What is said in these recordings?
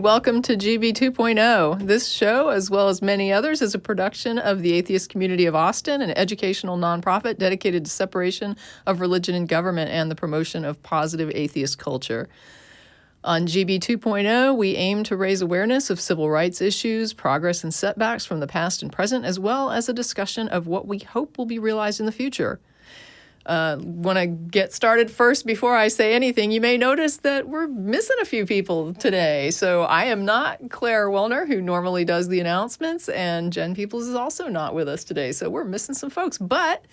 welcome to GB 2.0. This show, as well as many others, is a production of the Atheist Community of Austin, an educational nonprofit dedicated to separation of religion and government and the promotion of positive atheist culture. On GB 2.0, we aim to raise awareness of civil rights issues, progress and setbacks from the past and present, as well as a discussion of what we hope will be realized in the future. Want to get started first before I say anything, you may notice that we're missing a few people today. So I am not Claire Wellner, who normally does the announcements, and Jen Peoples is also not with us today. So we're missing some folks, but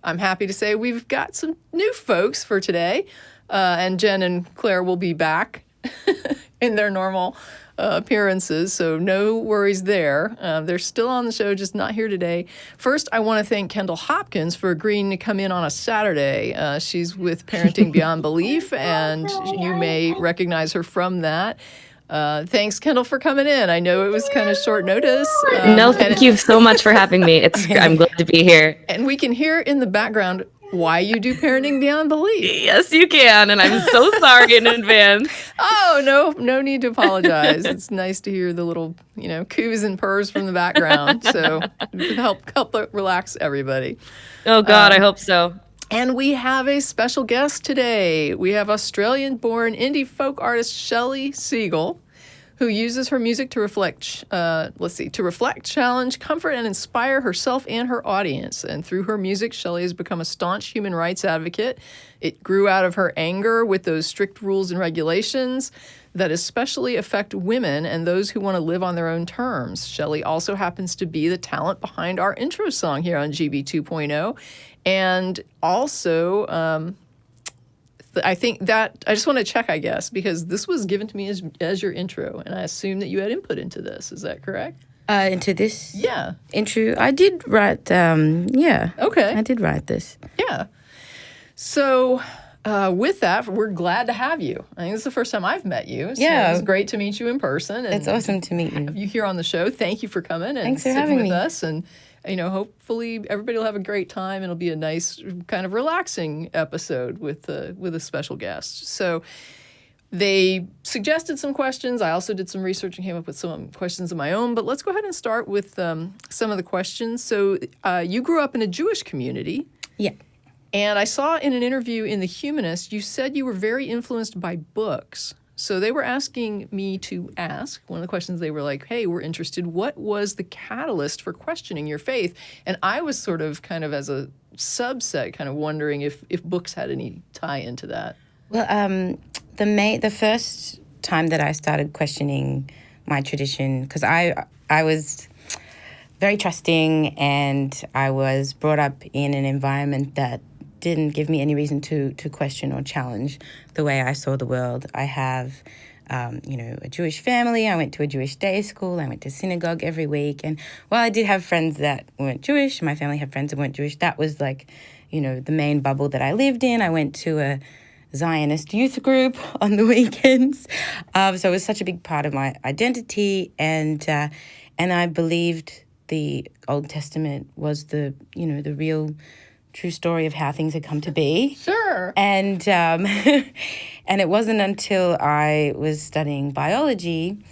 I'm happy to say we've got some new folks for today, and Jen and Claire will be back in their normal appearances, so no worries there. They're still on the show, just not here today. First, I want to thank Kendall Hopkins for agreeing to come in on a Saturday. She's with Parenting Beyond Belief, and you may recognize her from that. Thanks, Kendall, for coming in. I know it was kind of short notice. No, thank you so much for having me. I'm glad to be here. And we can hear in the background why you do Parenting Beyond Belief. Yes, you can, and I'm so sorry in advance. Oh, no need to apologize. It's nice to hear the little, coos and purrs from the background. So help relax everybody. Oh, God, I hope so. And we have a special guest today. We have Australian-born indie folk artist Shelly Segal, who uses her music to reflect, challenge, comfort, and inspire herself and her audience. And through her music, Shelly has become a staunch human rights advocate. It grew out of her anger with those strict rules and regulations that especially affect women and those who want to live on their own terms. Shelly also happens to be the talent behind our intro song here on GB 2.0. And also, I think that I just want to check, I guess, because this was given to me as your intro, and I assume that you had input into this. Is that correct? Into this? Yeah. Intro? I did write, yeah. Okay. I did write this. Yeah. So with that, we're glad to have you. I think this is the first time I've met you. So yeah. It's great to meet you in person. And it's awesome to meet you. Have you here on the show. Thank you for coming and Thanks for sitting having with me. us. And hopefully everybody will have a great time. It'll be a nice, kind of relaxing episode with a special guest. So they suggested some questions. I also did some research and came up with some questions of my own. But let's go ahead and start with some of the questions. So you grew up in a Jewish community. Yeah. And I saw in an interview in The Humanist, you said you were very influenced by books. So they were asking me to ask, one of the questions they were like, hey, we're interested, what was the catalyst for questioning your faith? And I was sort of kind of as a subset kind of wondering if books had any tie into that. Well, the first time that I started questioning my tradition, because I was very trusting and I was brought up in an environment that didn't give me any reason to question or challenge the way I saw the world. I have, a Jewish family. I went to a Jewish day school. I went to synagogue every week. And while I did have friends that weren't Jewish, my family had friends that weren't Jewish, that was like, the main bubble that I lived in. I went to a Zionist youth group on the weekends. So it was such a big part of my identity. And I believed the Old Testament was the real true story of how things had come to be. Sure. And and it wasn't until I was studying biology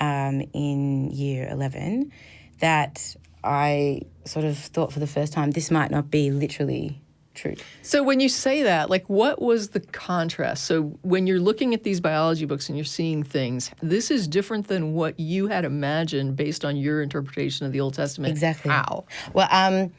in year 11 that I sort of thought for the first time, this might not be literally true. So when you say that, like, what was the contrast? So when you're looking at these biology books and you're seeing things, this is different than what you had imagined based on your interpretation of the Old Testament. Exactly. How? Well,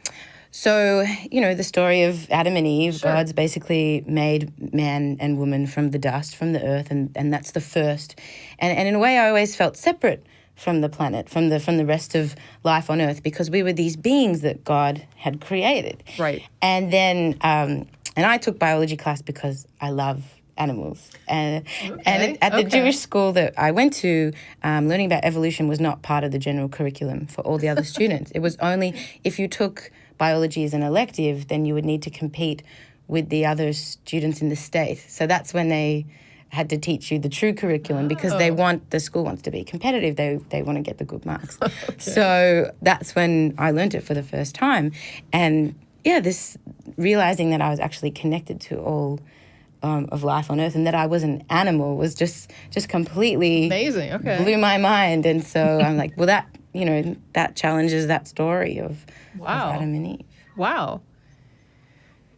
so, the story of Adam and Eve, Sure. God's basically made man and woman from the dust, from the earth, and that's the first. And in a way, I always felt separate from the planet, from the rest of life on earth, because we were these beings that God had created. Right. And then, and I took biology class because I love animals. And at the Jewish school that I went to, learning about evolution was not part of the general curriculum for all the other students. It was only if you took biology as an elective, then you would need to compete with the other students in the state. So that's when they had to teach you the true curriculum because the school wants to be competitive. They want to get the good marks. Okay. So that's when I learned it for the first time. And this realizing that I was actually connected to all of life on Earth, and that I was an animal was just completely amazing. Okay. blew my mind. And so I'm like, well, that, that challenges that story of Adam and Eve. Wow.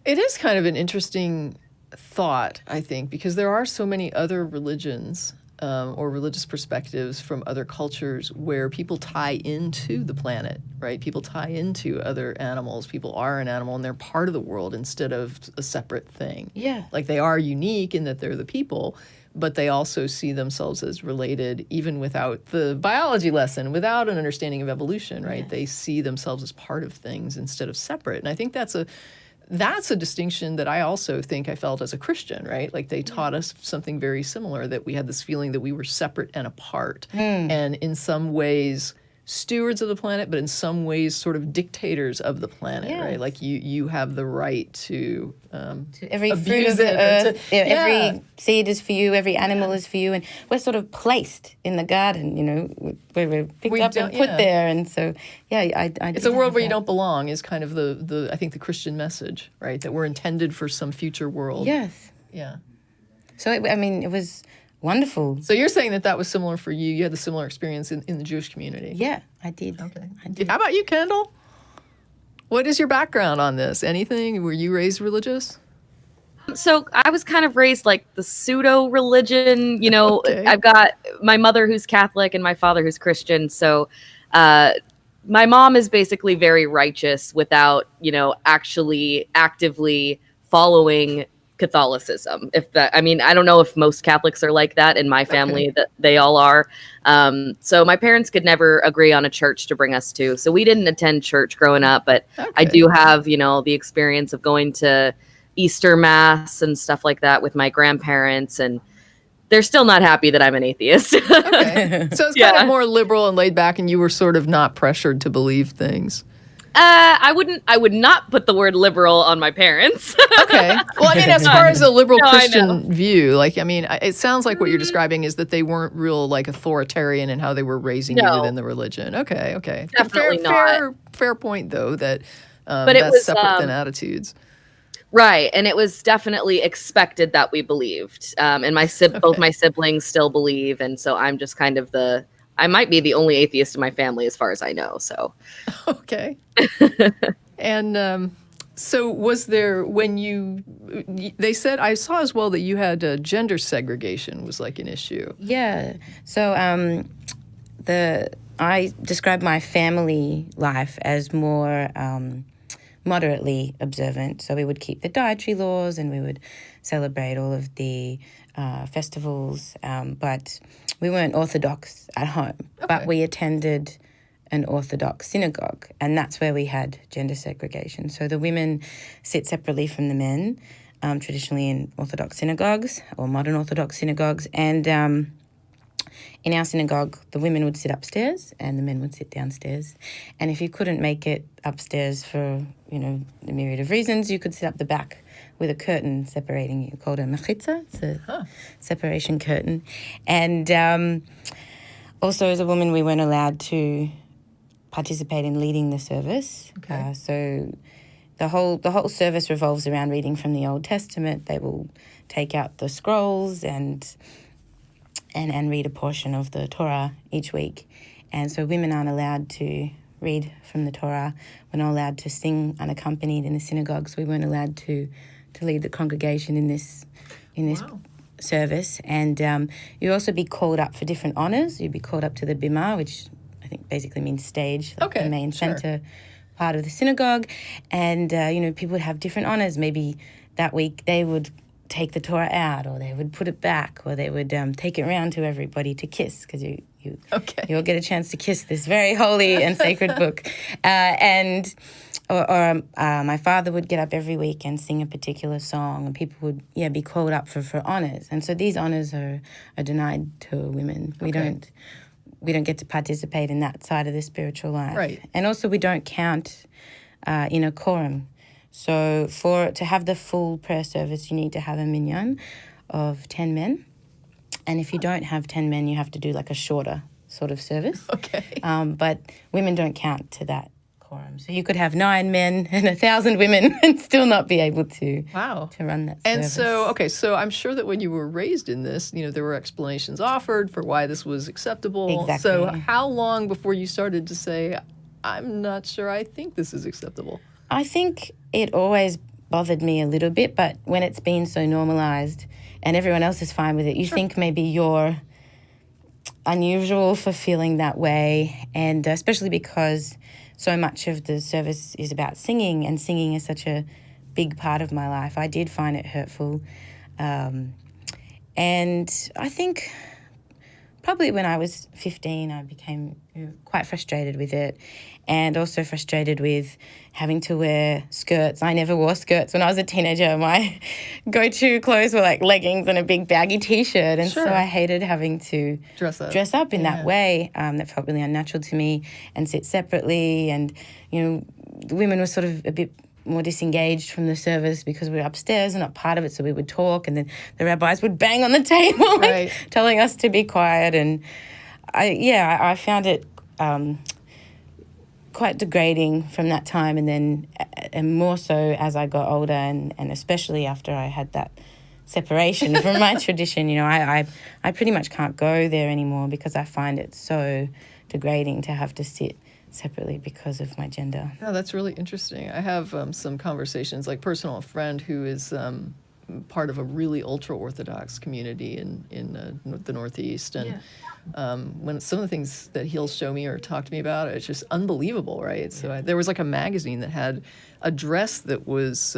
It is kind of an interesting thought, I think, because there are so many other religions or religious perspectives from other cultures where people tie into the planet, right? People tie into other animals. People are an animal and they're part of the world instead of a separate thing. Yeah. Like they are unique in that they're the people, but they also see themselves as related even without the biology lesson, without an understanding of evolution, right? Yes. They see themselves as part of things instead of separate. And I think that's a distinction that I also think I felt as a Christian, right? Like they taught us something very similar, that we had this feeling that we were separate and apart. And in some ways stewards of the planet, but in some ways sort of dictators of the planet, right? Like you have the right to every fruit abuse of the it. earth, every seed is for you, every animal is for you, and we're sort of placed in the garden, where we're picked up and put there. And so, I it's a world where you don't belong is kind of the I think the Christian message, right? That we're intended for some future world. Yes. Yeah. So it was wonderful. So you're saying that was similar for you. You had the similar experience in the Jewish community. Yeah, I did. Okay. I did. How about you, Kendall? What is your background on this? Anything? Were you raised religious? So I was kind of raised like the pseudo religion, Okay. I've got my mother who's Catholic and my father who's Christian. So my mom is basically very righteous without, actually actively following Catholicism. I don't know if most Catholics are like that. In my family, that they all are. So my parents could never agree on a church to bring us to. So we didn't attend church growing up, but I do have, the experience of going to Easter Mass and stuff like that with my grandparents, and they're still not happy that I'm an atheist. Okay. So it's kind of more liberal and laid back, and you were sort of not pressured to believe things. I would not put the word liberal on my parents. Okay. Well, as far as a liberal No, Christian view, it sounds like what you're describing is that they weren't real, authoritarian in how they were raising you within the religion. Okay. Definitely not. Fair point, though, that But that's it was separate than attitudes. Right, and it was definitely expected that we believed, and both my siblings still believe, and so I'm just kind of I might be the only atheist in my family as far as I know. So, okay. And so was there they said, I saw as well that you had gender segregation was like an issue. Yeah. So I describe my family life as more moderately observant. So we would keep the dietary laws and we would celebrate all of the festivals, but we weren't Orthodox at home. Okay. But we attended an Orthodox synagogue, and that's where we had gender segregation. So the women sit separately from the men, traditionally in Orthodox synagogues or modern Orthodox synagogues, and in our synagogue, the women would sit upstairs and the men would sit downstairs. And if you couldn't make it upstairs for, a myriad of reasons, you could sit up the back with a curtain separating you, called a mechitza. It's a separation curtain. And also as a woman, we weren't allowed to participate in leading the service. Okay. So the whole service revolves around reading from the Old Testament. They will take out the scrolls and read a portion of the Torah each week. And so women aren't allowed to read from the Torah. We're not allowed to sing unaccompanied in the synagogues. We weren't allowed to lead the congregation in this Wow. service. And you'd also be called up for different honours. You'd be called up to the bima, which I think basically means stage, like the main centre part of the synagogue. And, people would have different honours. Maybe that week they would take the Torah out, or they would put it back, or they would take it around to everybody to kiss, because you'll get a chance to kiss this very holy and sacred book. Or my father would get up every week and sing a particular song, and people would be called up for honours. And so these honours are denied to women. We don't get to participate in that side of the spiritual life. Right. And also we don't count in a quorum. So to have the full prayer service, you need to have a minyan of 10 men. And if you don't have 10 men, you have to do like a shorter sort of service. Okay. But women don't count to that quorum. quorum. So you could have 9 men and 1,000 women and still not be able to Wow. to run that And service. so, okay, so I'm sure that when you were raised in this, there were explanations offered for why this was acceptable. Exactly. So how long before you started to say, I'm not sure I think this is acceptable? I think it always bothered me a little bit, but when it's been so normalized and everyone else is fine with it, you think maybe you're unusual for feeling that way, and especially because so much of the service is about singing, and singing is such a big part of my life. I did find it hurtful. And I think probably when I was 15, I became quite frustrated with it, and also frustrated with having to wear skirts. I never wore skirts when I was a teenager. My go-to clothes were like leggings and a big baggy T-shirt, and so I hated having to dress up in that way. That felt really unnatural to me, and sit separately. And, the women were sort of a bit more disengaged from the service because we were upstairs and not part of it, so we would talk, and then the rabbis would bang on the table telling us to be quiet. And I found it quite degrading from that time, and more so as I got older, and especially after I had that separation from my tradition. I pretty much can't go there anymore because I find it so degrading to have to sit separately because of my gender. Oh, that's really interesting. I have some conversations, like personal friend who is part of a really ultra-Orthodox community in the Northeast. And when some of the things that he'll show me or talk to me about, it's just unbelievable, right? So there was like a magazine that had a dress that was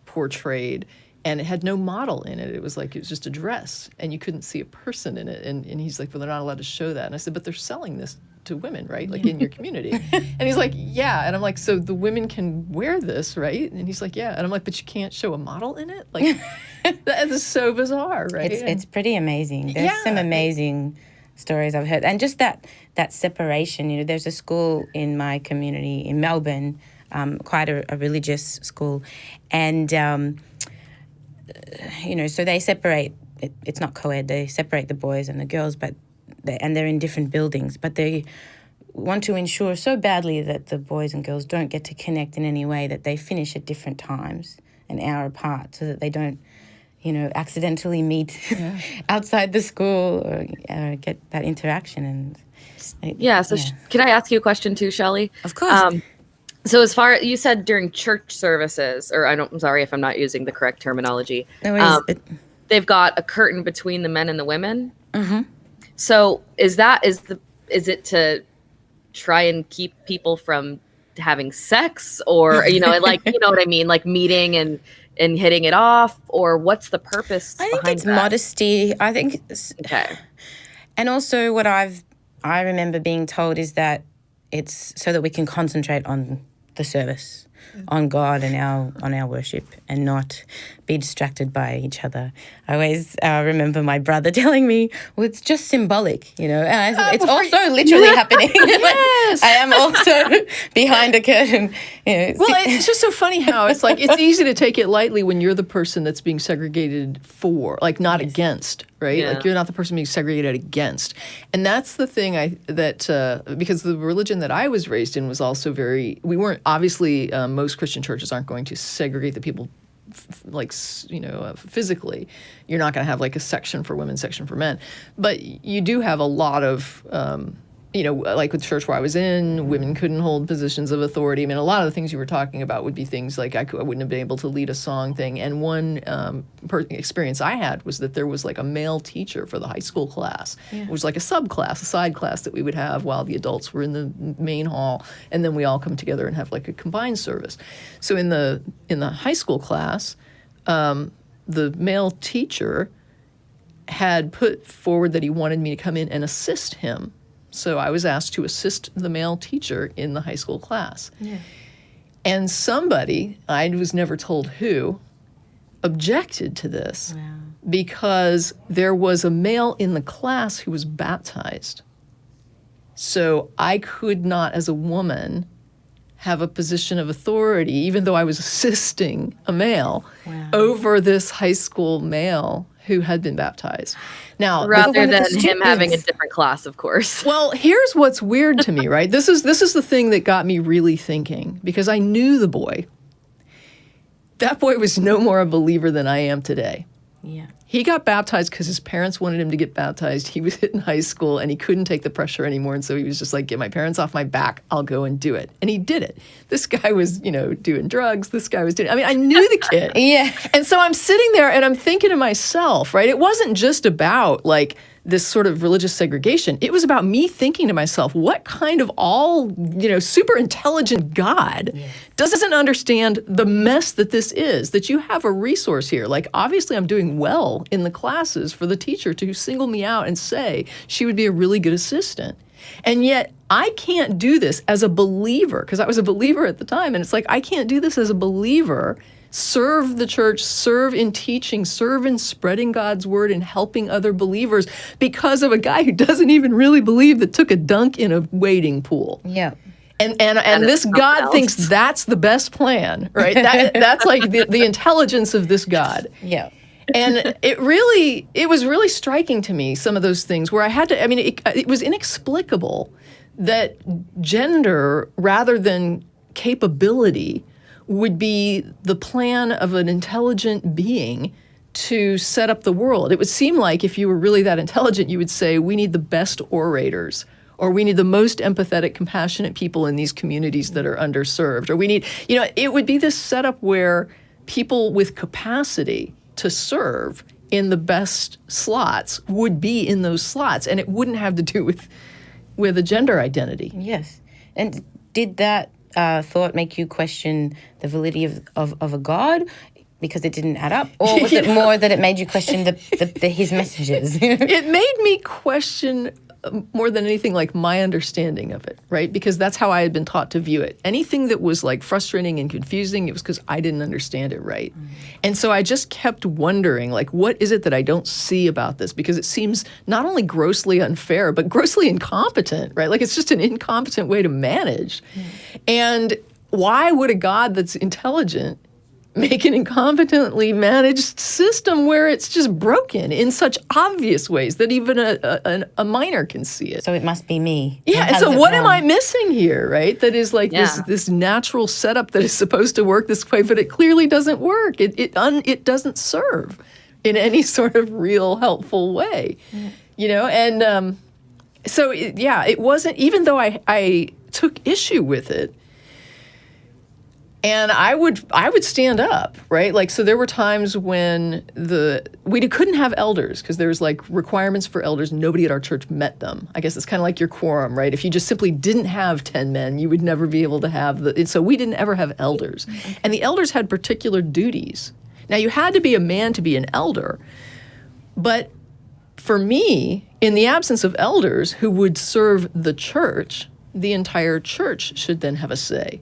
portrayed, and it had no model in it. It was just a dress, and you couldn't see a person in it. And he's like, well, they're not allowed to show that. And I said, but they're selling this to women, right? Like in your community. And he's like, yeah. And I'm like, so the women can wear this, right? And he's like, yeah. And I'm like, but you can't show a model in it? Like, that is so bizarre, right? It's pretty amazing. There's some amazing stories I've heard. And just that separation, there's a school in my community in Melbourne, quite a religious school. And, so they separate, it's not co-ed, they separate the boys and the girls, but they're in different buildings, but they want to ensure so badly that the boys and girls don't get to connect in any way that they finish at different times, an hour apart, so that they don't, accidentally meet outside the school or get that interaction. And can I ask you a question too, Shelley? Of course. So as far you said during church services, or I'm sorry if I'm not using the correct terminology. No, they've got a curtain between the men and the women. Mm-hmm. So is it to try and keep people from having sex, or what I mean, like meeting and hitting it off, or what's the purpose? I think it's modesty. I think okay. And also what I remember being told is that it's so that we can concentrate on the service, on God and on our worship, and not be distracted by each other. I always remember my brother telling me, well, it's just symbolic, and I thought, it's also literally happening. Yes! I am also behind a curtain. Well, it's just so funny how it's like, it's easy to take it lightly when you're the person that's being segregated for, like not against, right? Yeah. Like you're not the person being segregated against. And that's the thing because the religion that I was raised in was also we weren't, obviously, most Christian churches aren't going to segregate the people physically. You're not going to have like a section for women, section for men. But you do have a lot of, like with the church where I was in, women couldn't hold positions of authority. I mean, a lot of the things you were talking about would be things like I wouldn't have been able to lead a song thing. And one experience I had was that there was like a male teacher for the high school class. Yeah. It was like a subclass, a side class that we would have while the adults were in the main hall. And then we all come together and have like a combined service. So in the high school class, the male teacher had put forward that he wanted me to come in and assist him. So I was asked to assist the male teacher in the high school class. Yeah. And somebody, I was never told who, objected to this because there was a male in the class who was baptized. So I could not, as a woman, have a position of authority, even though I was assisting a male, over this high school male who had been baptized. Now, Rather one of than the him having a students. different class, of course. well, here's what's weird to me, right? This is the thing that got me really thinking, because I knew the boy. That boy was no more a believer than I am today. Yeah. He got baptized because his parents wanted him to get baptized. He was in high school and he couldn't take the pressure anymore. And so he was just like, get my parents off my back. I'll go and do it. And he did it. This guy was, doing drugs. This guy was doing, I knew the kid. Yeah. And so I'm sitting there and I'm thinking to myself, right? It wasn't just about like this sort of religious segregation. It was about me thinking to myself, what kind of super intelligent God doesn't understand the mess that this is, that you have a resource here. Like, obviously I'm doing well in the classes for the teacher to single me out and say she would be a really good assistant. And yet I can't do this as a believer, because I was a believer at the time. And it's like, I can't do this as a believer, serve the church, serve in teaching, serve in spreading God's word and helping other believers because of a guy who doesn't even really believe that took a dunk in a wading pool. Yeah. And this God thinks that's the best plan, right? That's like the intelligence of this God. Yeah. And it was really striking to me, some of those things where I had to, it was inexplicable that gender rather than capability would be the plan of an intelligent being to set up the world. It would seem like if you were really that intelligent, you would say, we need the best orators, or we need the most empathetic, compassionate people in these communities that are underserved, or we need, it would be this setup where people with capacity to serve in the best slots would be in those slots, and it wouldn't have to do with a gender identity. Yes. And did that thought make you question the validity of a God because it didn't add up? Or was it more that it made you question his messages? It made me question more than anything like my understanding of it, right? Because that's how I had been taught to view it. Anything that was like frustrating and confusing, it was because I didn't understand it right. And so I just kept wondering, like, what is it that I don't see about this? Because it seems not only grossly unfair, but grossly incompetent, right? Like, it's just an incompetent way to manage. And why would a God that's intelligent make an incompetently managed system where it's just broken in such obvious ways that even a minor can see it? So it must be me. Yeah, and so what am I missing here, right? That is like this natural setup that is supposed to work this way, but it clearly doesn't work. It doesn't serve in any sort of real helpful way, And it wasn't, even though I took issue with it. And I would stand up, right? Like, so there were times when we couldn't have elders because there was like requirements for elders. Nobody at our church met them. I guess it's kind of like your quorum, right? If you just simply didn't have 10 men, you would never be able to have so we didn't ever have elders. Okay. And the elders had particular duties. Now, you had to be a man to be an elder. But for me, in the absence of elders who would serve the church, the entire church should then have a say.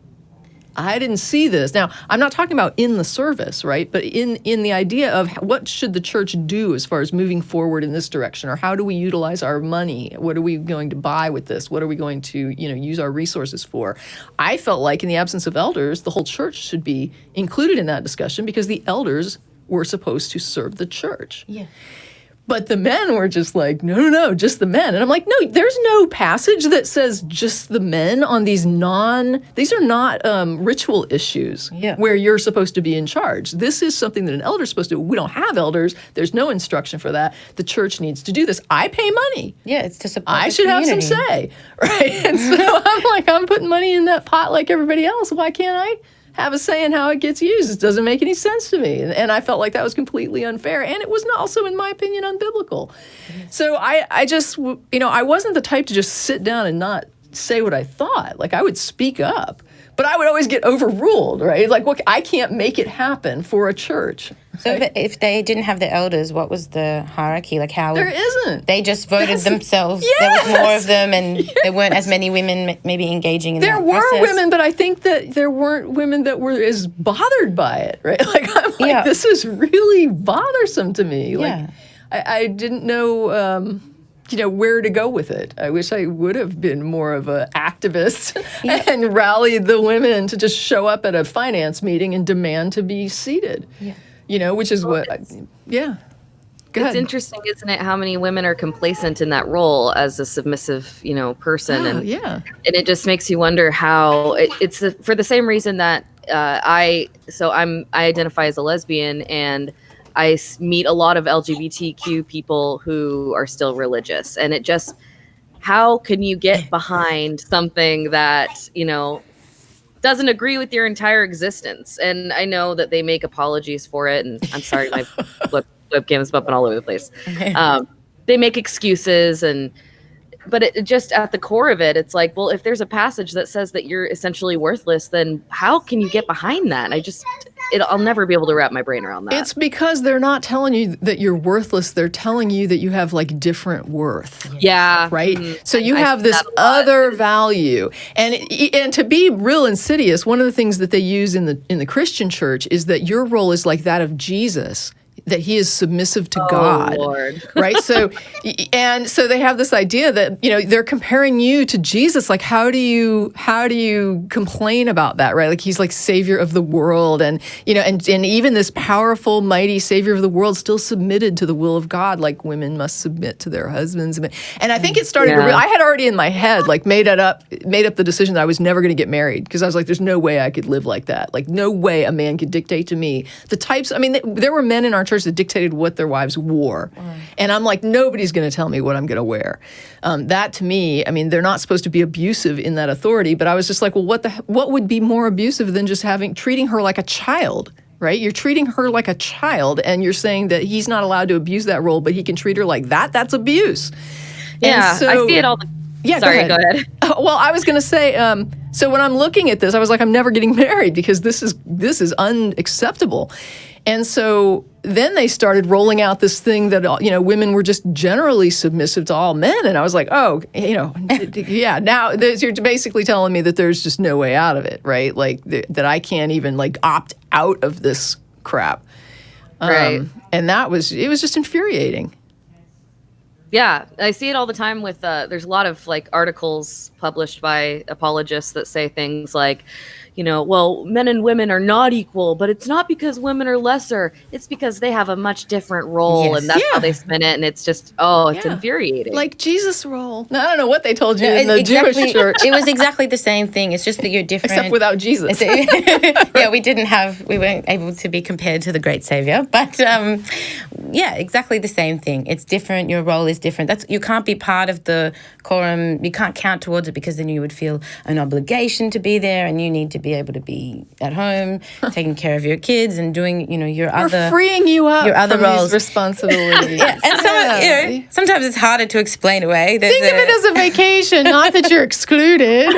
I didn't see this. Now, I'm not talking about in the service, right? But in the idea of what should the church do as far as moving forward in this direction, or how do we utilize our money? What are we going to buy with this? What are we going to, use our resources for? I felt like in the absence of elders, the whole church should be included in that discussion because the elders were supposed to serve the church. Yeah. But the men were just like, no, just the men. And I'm like, no, there's no passage that says just the men on these are not ritual issues where you're supposed to be in charge. This is something that an elder's supposed to do. We don't have elders. There's no instruction for that. The church needs to do this. I pay money. Yeah, it's to support I the should community. have some say, right? And so I'm putting money in that pot like everybody else. Why can't I have a say in how it gets used? It doesn't make any sense to me. And I felt like that was completely unfair. And it was also, in my opinion, unbiblical. So I just, I wasn't the type to just sit down and not say what I thought. Like, I would speak up, but I would always get overruled, right? Like, look, I can't make it happen for a church. So if they didn't have the elders, what was the hierarchy? Like, how? There isn't. They just voted themselves. Yes. There was more of them, and there weren't as many women maybe engaging in that process. There were women, but I think that there weren't women that were as bothered by it, right? Like, I'm like, this is really bothersome to me. Like, I didn't know, where to go with it. I wish I would have been more of an activist and rallied the women to just show up at a finance meeting and demand to be seated. Yeah. Which is Go It's ahead. interesting, isn't it, how many women are complacent in that role as a submissive, person, Oh, and yeah. it just makes you wonder how for the same reason that I identify as a lesbian, and I meet a lot of LGBTQ people who are still religious, and it just, how can you get behind something that doesn't agree with your entire existence? And I know that they make apologies for it, and I'm sorry, my webcam is bumping all over the place. They make excuses, but it just, at the core of it, it's like, well, if there's a passage that says that you're essentially worthless, then how can you get behind that? I'll never be able to wrap my brain around that. It's because they're not telling you that you're worthless. They're telling you that you have like different worth. Yeah. Right. Mm-hmm. So you have this other value, and to be real insidious, one of the things that they use in the Christian church is that your role is like that of Jesus, that he is submissive to God. Lord. Right. So they have this idea that, they're comparing you to Jesus. Like, how do you complain about that? Right. Like, he's like savior of the world, and even this powerful, mighty savior of the world still submitted to the will of God. Like, women must submit to their husbands. And I think it started I had already in my head, like, made up the decision that I was never going to get married, because I was like, there's no way I could live like that. Like, no way a man could dictate to me the types. I mean, there were men in our church that dictated what their wives wore. And I'm like, nobody's going to tell me what I'm going to wear. That, to me, I mean, they're not supposed to be abusive in that authority, but I was just like, well, what would be more abusive than just treating her like a child? Right? You're treating her like a child, and you're saying that he's not allowed to abuse that role, but he can treat her like that. That's abuse. Yeah, and so, I see it all. Sorry, go ahead. Well, I was going to say, so when I'm looking at this, I was like, I'm never getting married, because this is unacceptable. And so then they started rolling out this thing that, women were just generally submissive to all men. And I was like, oh, yeah, now you're basically telling me that there's just no way out of it, right? Like, that I can't even, like, opt out of this crap. Right. And it was just infuriating. Yeah, I see it all the time with, there's a lot of, like, articles published by apologists that say things like, well, men and women are not equal, but it's not because women are lesser. It's because they have a much different role, Yes. and that's how they spin it. And it's just, it's infuriating. Like Jesus' role. No, I don't know what they told you in the Jewish church. It was exactly the same thing. It's just that you're different. Except without Jesus. Yeah, we weren't able to be compared to the great savior. But exactly the same thing. It's different. Your role is different. You can't be part of the quorum. You can't count towards it, because then you would feel an obligation to be there, and you need to be able to be at home, taking care of your kids and doing, your other... We're freeing you up your other from roles. these responsibilities. And sometimes it's harder to explain away. Think of it as a vacation, not that you're excluded.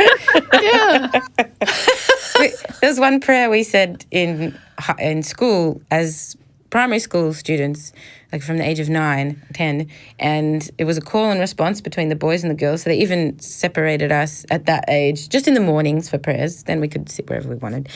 Yeah. There's one prayer we said in school as primary school students, like from the age of 9, 10, and it was a call and response between the boys and the girls. So they even separated us at that age, just in the mornings for prayers. Then we could sit wherever we wanted.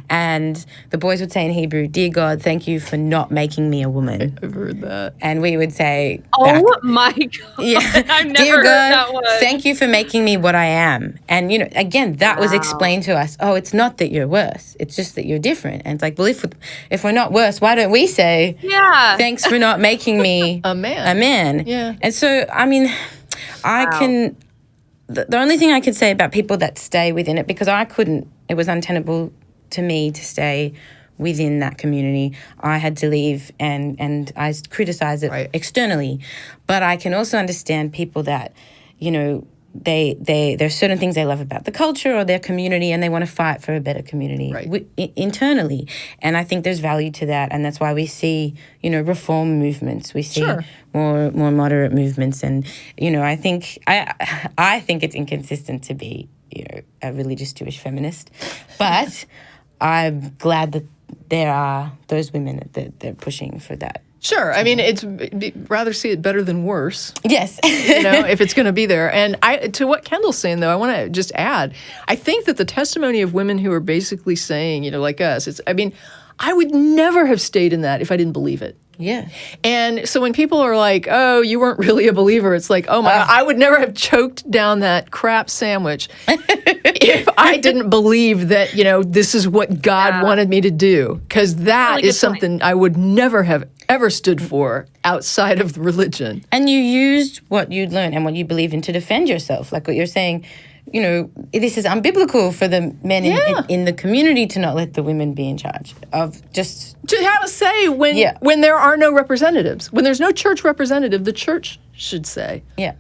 And the boys would say in Hebrew, "Dear God, thank you for not making me a woman." I've heard that. And we would say, oh my God. Yeah. I've never "Dear heard God, that one. thank you for making me what I am." And, again, that was explained to us. Oh, it's not that you're worse. It's just that you're different. And it's like, well, if we're not worse, why don't we say, thanks for not making me a man. Yeah. And so, I mean, the only thing I can say about people that stay within it, because it was untenable to me to stay within that community. I had to leave, and I criticize it externally. But I can also understand people that, there's certain things they love about the culture or their community, and they want to fight for a better community internally. And I think there's value to that, and that's why we see, reform movements. We see more moderate movements, and I think it's inconsistent to be a religious Jewish feminist, but I'm glad that there are those women that they're pushing for that. Sure. I mean, rather see it better than worse. Yes. If it's going to be there. And to what Kendall's saying, though, I want to just add, I think that the testimony of women who are basically saying, like us, I would never have stayed in that if I didn't believe it. Yeah. And so when people are like, oh, you weren't really a believer, it's like, oh my God, I would never have choked down that crap sandwich if I didn't believe that, this is what God wanted me to do, because that Really is good point. something I would never have ever stood for outside of religion. And you used what you'd learned and what you believe in to defend yourself. Like what you're saying, this is unbiblical for the men in the community to not let the women be in charge of just... To have a say when there are no representatives. When there's no church representative, the church should say. Yeah.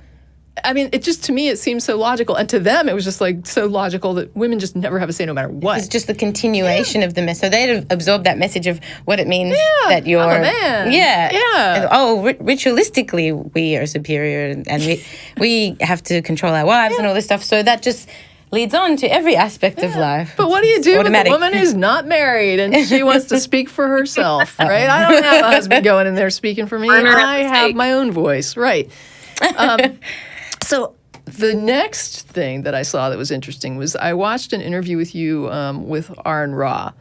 I mean, to me, it seems so logical. And to them, it was just like so logical that women just never have a say no matter what. It's just the continuation of the message. So they'd absorbed that message of what it means that you're... I'm a man. Yeah. Yeah. And, ritualistically, we are superior and we have to control our wives and all this stuff. So that just leads on to every aspect of life. But what do you do with a woman who's not married and she wants to speak for herself, right? I don't have a husband going in there speaking for me. I have my own voice, right? So the next thing that I saw that was interesting was I watched an interview with you with Aaron Ra.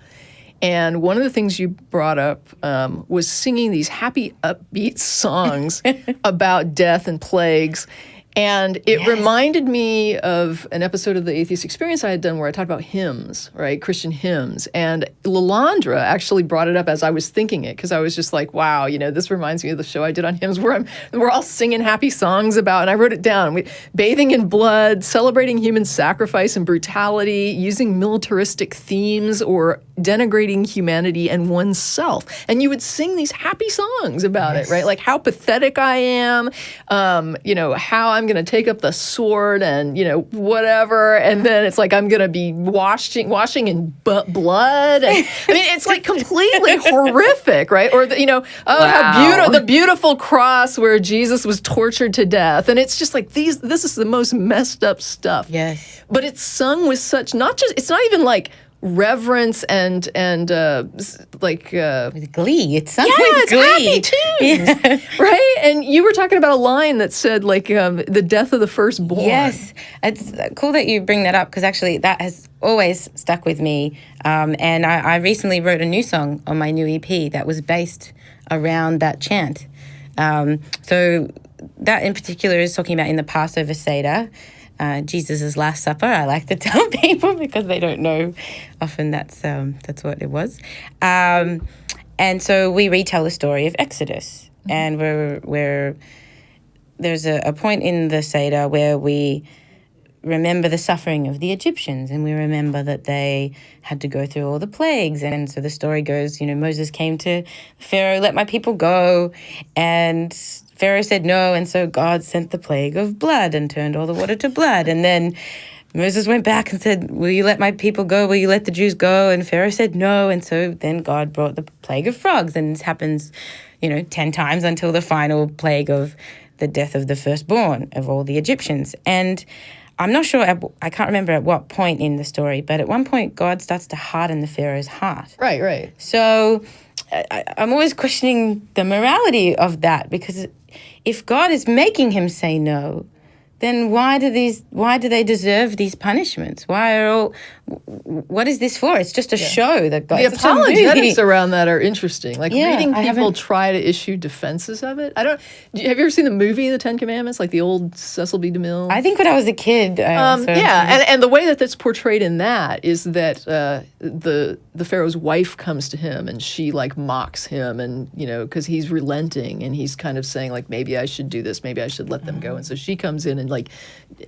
And one of the things you brought up was singing these happy, upbeat songs about death and plagues. And it reminded me of an episode of the Atheist Experience I had done where I talked about hymns, right? Christian hymns. And Lalandra actually brought it up as I was thinking it, because I was just like, wow, this reminds me of the show I did on hymns where we're all singing happy songs about, and I wrote it down, bathing in blood, celebrating human sacrifice and brutality, using militaristic themes or denigrating humanity and oneself. And you would sing these happy songs about it, right? Like how pathetic I am, how I'm going to take up the sword and, whatever. And then it's like, I'm going to be washing in blood. And, I mean, it's like completely horrific, right? Or, how beautiful, the beautiful cross where Jesus was tortured to death. And it's just like this is the most messed up stuff. Yes. But it's sung with such, it's not even like reverence and with glee. It's something it's glee. Happy tunes, right? And you were talking about a line that said the death of the firstborn. Yes, it's cool that you bring that up because actually that has always stuck with me. And I recently wrote a new song on my new EP that was based around that chant. So that in particular is talking about in the Passover Seder. Jesus' Last Supper, I like to tell people because they don't know often that's what it was. And so we retell the story of Exodus. And we're there's a point in the Seder where we remember the suffering of the Egyptians and we remember that they had to go through all the plagues. And so the story goes, Moses came to Pharaoh, let my people go, and Pharaoh said no, and so God sent the plague of blood and turned all the water to blood. And then Moses went back and said, will you let my people go? Will you let the Jews go? And Pharaoh said no, and so then God brought the plague of frogs. And this happens, 10 times until the final plague of the death of the firstborn of all the Egyptians. And I'm not sure, I can't remember at what point in the story, but at one point God starts to harden the Pharaoh's heart. Right. So I'm always questioning the morality of that because if God is making him say no, then why do they deserve these punishments? What is this for? It's just a show that God. The apologetics around that are interesting. Like reading people try to issue defenses of it. Have you ever seen the movie The Ten Commandments, like the old Cecil B. DeMille? I think when I was a kid. And the way that that's portrayed in that is that the Pharaoh's wife comes to him and she like mocks him and because he's relenting and he's kind of saying like maybe I should do this, maybe I should let them go, and so she comes in and like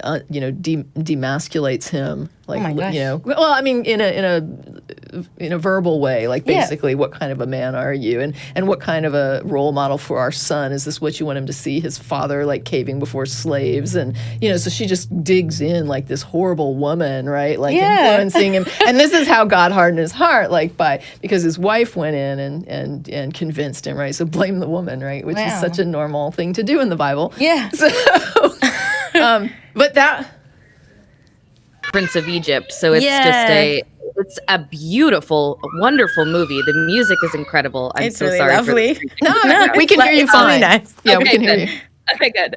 demasculates him. Like, oh my gosh. Well, I mean, in a verbal way, like basically, what kind of a man are you, and what kind of a role model for our son? Is this what you want him to see? His father like caving before slaves, and so she just digs in like this horrible woman, right? Like influencing him, and this is how God hardened his heart, like because his wife went in and convinced him, right? So blame the woman, right? Which is such a normal thing to do in the Bible. Yeah. So, but that. Prince of Egypt. So it's a beautiful, wonderful movie. The music is incredible. I'm it's so really sorry. lovely. No, we can hear you fine. Nice. Yeah, okay, we can hear you. Okay, good.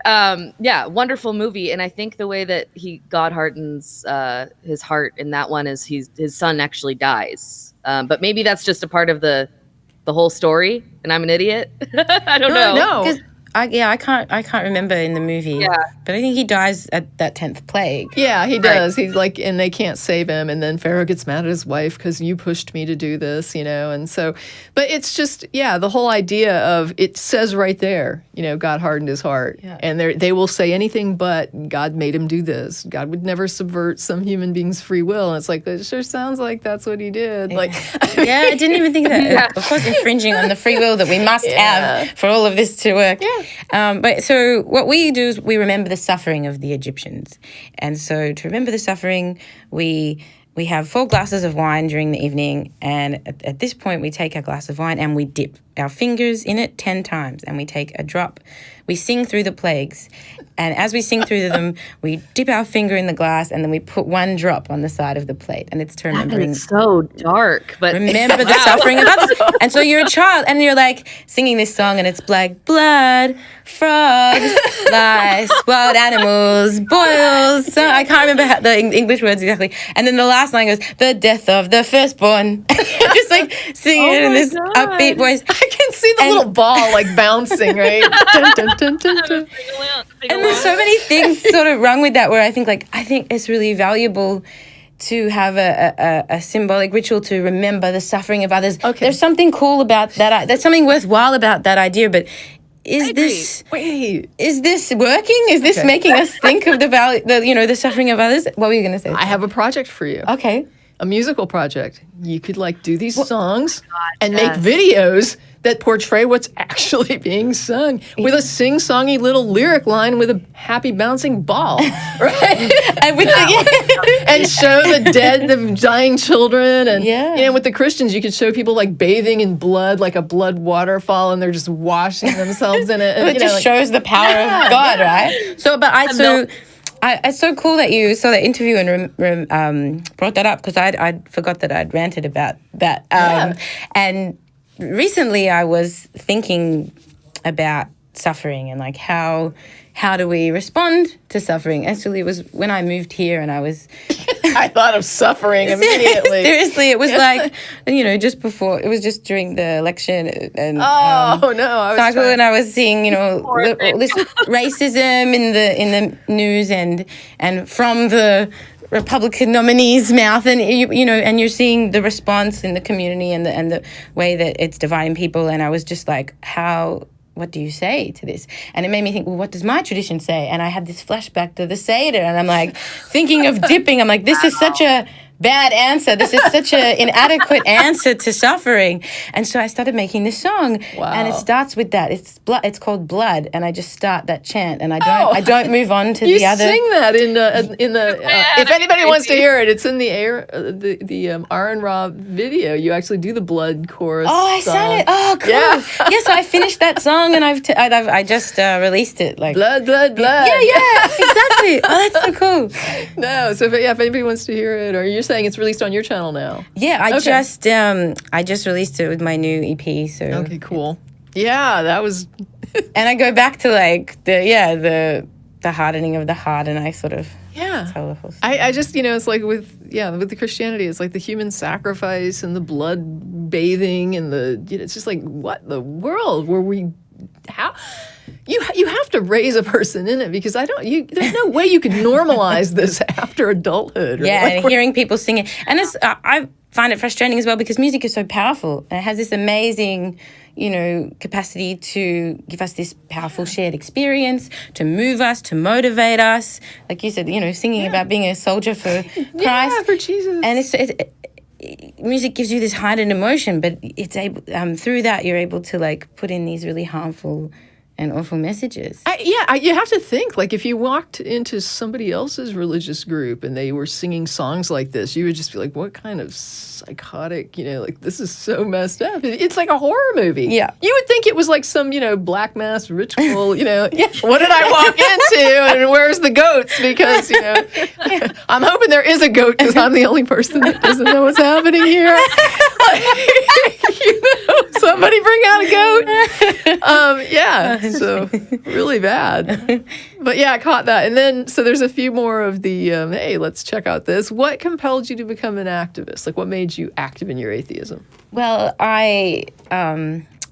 Wonderful movie. And I think the way that God hardens his heart in that one is his son actually dies. But maybe that's just a part of the whole story, and I'm an idiot. I don't know. No. I can't remember in the movie. Yeah. But I think he dies at that 10th plague. Yeah, he does. He's like, and they can't save him. And then Pharaoh gets mad at his wife because you pushed me to do this, And so, but it's just, the whole idea of it says right there, God hardened his heart. Yeah. And they will say anything but God made him do this. God would never subvert some human being's free will. And it's like, it sure sounds like that's what he did. Like, yeah, I didn't even think of that. Of course, infringing on the free will that we must have for all of this to work. Yeah. But so what we do is we remember the suffering of the Egyptians. And so to remember the suffering, we have 4 glasses of wine during the evening. And at this point, we take our glass of wine and we dip our fingers in it 10 times. And we take a drop. We sing through the plagues. And as we sing through them, we dip our finger in the glass and then we put 1 drop on the side of the plate. And it's to remembering. It's so dark, but remember the suffering of others. And so you're a child and you're like singing this song and it's like blood, frogs, lice, wild animals, boils. So I can't remember the English words exactly. And then the last line goes, the death of the firstborn. Just like singing it in this upbeat voice. I can see the little ball like bouncing, right? Dun, dun, dun, dun, dun. And there's so many things sort of wrong with that where I think it's really valuable to have a symbolic ritual to remember the suffering of others. Okay. There's something cool about that. There's something worthwhile about that idea, but is this working? Is this making us think of the value, the suffering of others? What were you going to say? I have a project for you. Okay. A musical project. You could do these songs and make videos that portray what's actually being sung with a sing-songy little lyric line with a happy bouncing ball, right? And show the dying children, and with the Christians, you could show people bathing in blood, like a blood waterfall, and they're just washing themselves in it. And, it just shows the power of God, right? So, it's so cool that you saw that interview and brought that up because I forgot that I'd ranted about that. And recently I was thinking about suffering and how do we respond to suffering. Actually, it was when I moved here and I was... I thought of suffering immediately. Seriously, it was just before, it was just during the election and cycle, and I was seeing, all this racism in the news and from the Republican nominee's mouth, and and you're seeing the response in the community and the way that it's dividing people, and I was just like, what do you say to this? And it made me think, well, what does my tradition say? And I had this flashback to the Seder, and I'm like, thinking of dipping. I'm like, this is such a bad answer. This is such an inadequate answer to suffering. And so I started making this song, and it starts with that. It's blood. It's called Blood, and I just start that chant, and I don't move on to the other. You sing that in the. If anybody wants to hear it, it's in the Aaron Ra video. You actually do the Blood chorus. Oh, I sang it. Oh, cool. Yeah. So I finished that song, and I just released it. Blood, blood, blood. Yeah, exactly. Oh, that's so cool. No, so if anybody wants to hear it, or you're saying it's released on your channel now. Yeah, I just released it with my new EP. So okay, cool. Yeah, that was. And I go back to the hardening of the heart, and I sort of tell the whole story. I just it's like with the Christianity, it's like the human sacrifice and the blood bathing and it's just like, what the world were we? How? You have to raise a person in it because there's no way you could normalize this after adulthood. Right? Yeah, and hearing people sing it. And I find it frustrating as well because music is so powerful and it has this amazing, capacity to give us this powerful shared experience, to move us, to motivate us. Like you said, singing about being a soldier for Christ. Yeah, for Jesus. And music gives you this heightened emotion, but it's able through that you're able to put in these really harmful and awful messages. You have to think, if you walked into somebody else's religious group and they were singing songs like this, you would just be like, what kind of psychotic, this is so messed up. It's like a horror movie. Yeah. You would think it was like some, black mass ritual, what did I walk into and where's the goats? Because, I'm hoping there is a goat because I'm the only person that doesn't know what's happening here. Somebody bring out a goat. So really bad. But I caught that. And then, so there's a few more of the, hey, let's check out this. What compelled you to become an activist? What made you active in your atheism? Well, at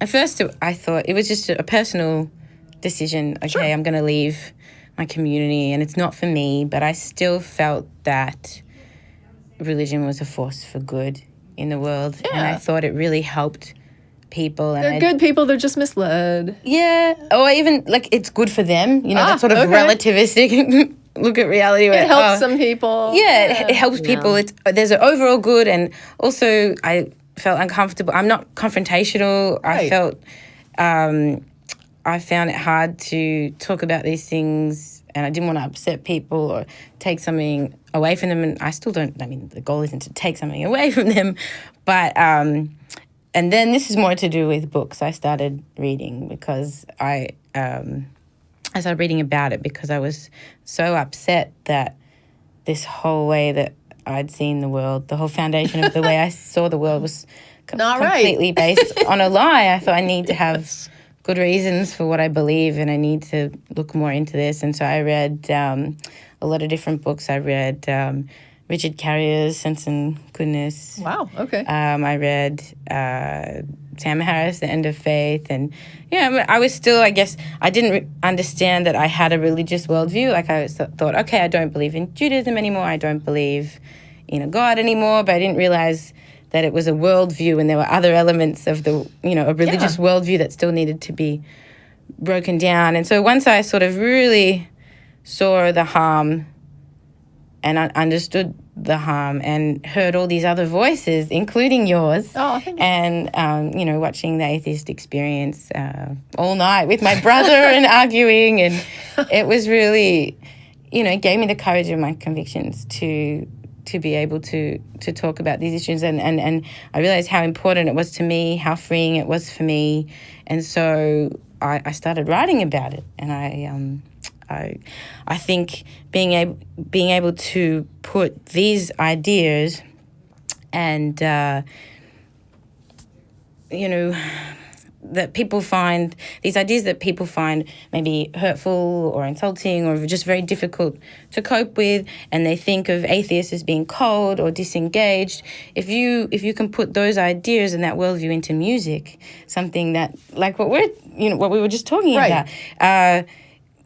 first I thought it was just a personal decision. Okay, I'm going to leave my community and it's not for me, but I still felt that religion was a force for good in the world. Yeah. And I thought it really helped people. And They're good people, they're just misled. Yeah. Or even, like, it's good for them. You know, that sort of okay. relativistic look at reality. Where, It helps some people. Yeah, it helps people. There's an overall good. And also, I felt uncomfortable. I'm not confrontational. Right. I found it hard to talk about these things, and I didn't want to upset people or take something away from them. And I still don't, I mean, the goal isn't to take something away from them. But, and then this is more to do with books. I started reading because I started reading about it because I was so upset that this whole way that I'd seen the world, the whole foundation of the way I saw the world was completely based on a lie. I thought I need to have good reasons for what I believe, and I need to look more into this. And so I read a lot of different books. I read Richard Carrier's Sense and Goodness. Wow, okay. I read Sam Harris, The End of Faith. And, yeah, I was still, I guess, I didn't understand that I had a religious worldview. Like, I thought, okay, I don't believe in Judaism anymore. I don't believe in a God anymore. But I didn't realize that it was a worldview and there were other elements of the, a religious worldview that still needed to be broken down. And so once I sort of really saw the harm and I understood the harm and heard all these other voices, including yours, and, watching the Atheist Experience all night with my brother and arguing, and it was really, it gave me the courage of my convictions to be able to talk about these issues, and I realized how important it was to me, how freeing it was for me, and so I started writing about it, and I think being able to put these ideas and that people find, these ideas that people find maybe hurtful or insulting or just very difficult to cope with, and they think of atheists as being cold or disengaged. If you can put those ideas and that worldview into music, something that, like what we were just talking about,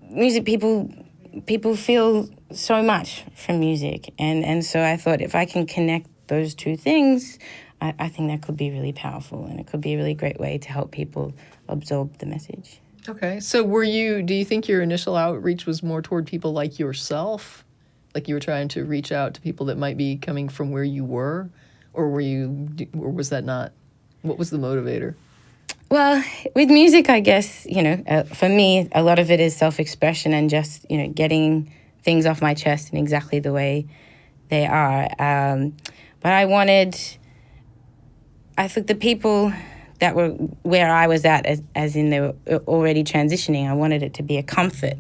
music, people feel so much from music, and so I thought if I can connect those two things, I think that could be really powerful, and it could be a really great way to help people absorb the message. Okay. So do you think your initial outreach was more toward people like yourself? Like you were trying to reach out to people that might be coming from where you were? Or was that not? What was the motivator? Well, with music, I guess, for me, a lot of it is self-expression and just, getting things off my chest in exactly the way they are. But I think the people that were where I was at, as in they were already transitioning, I wanted it to be a comfort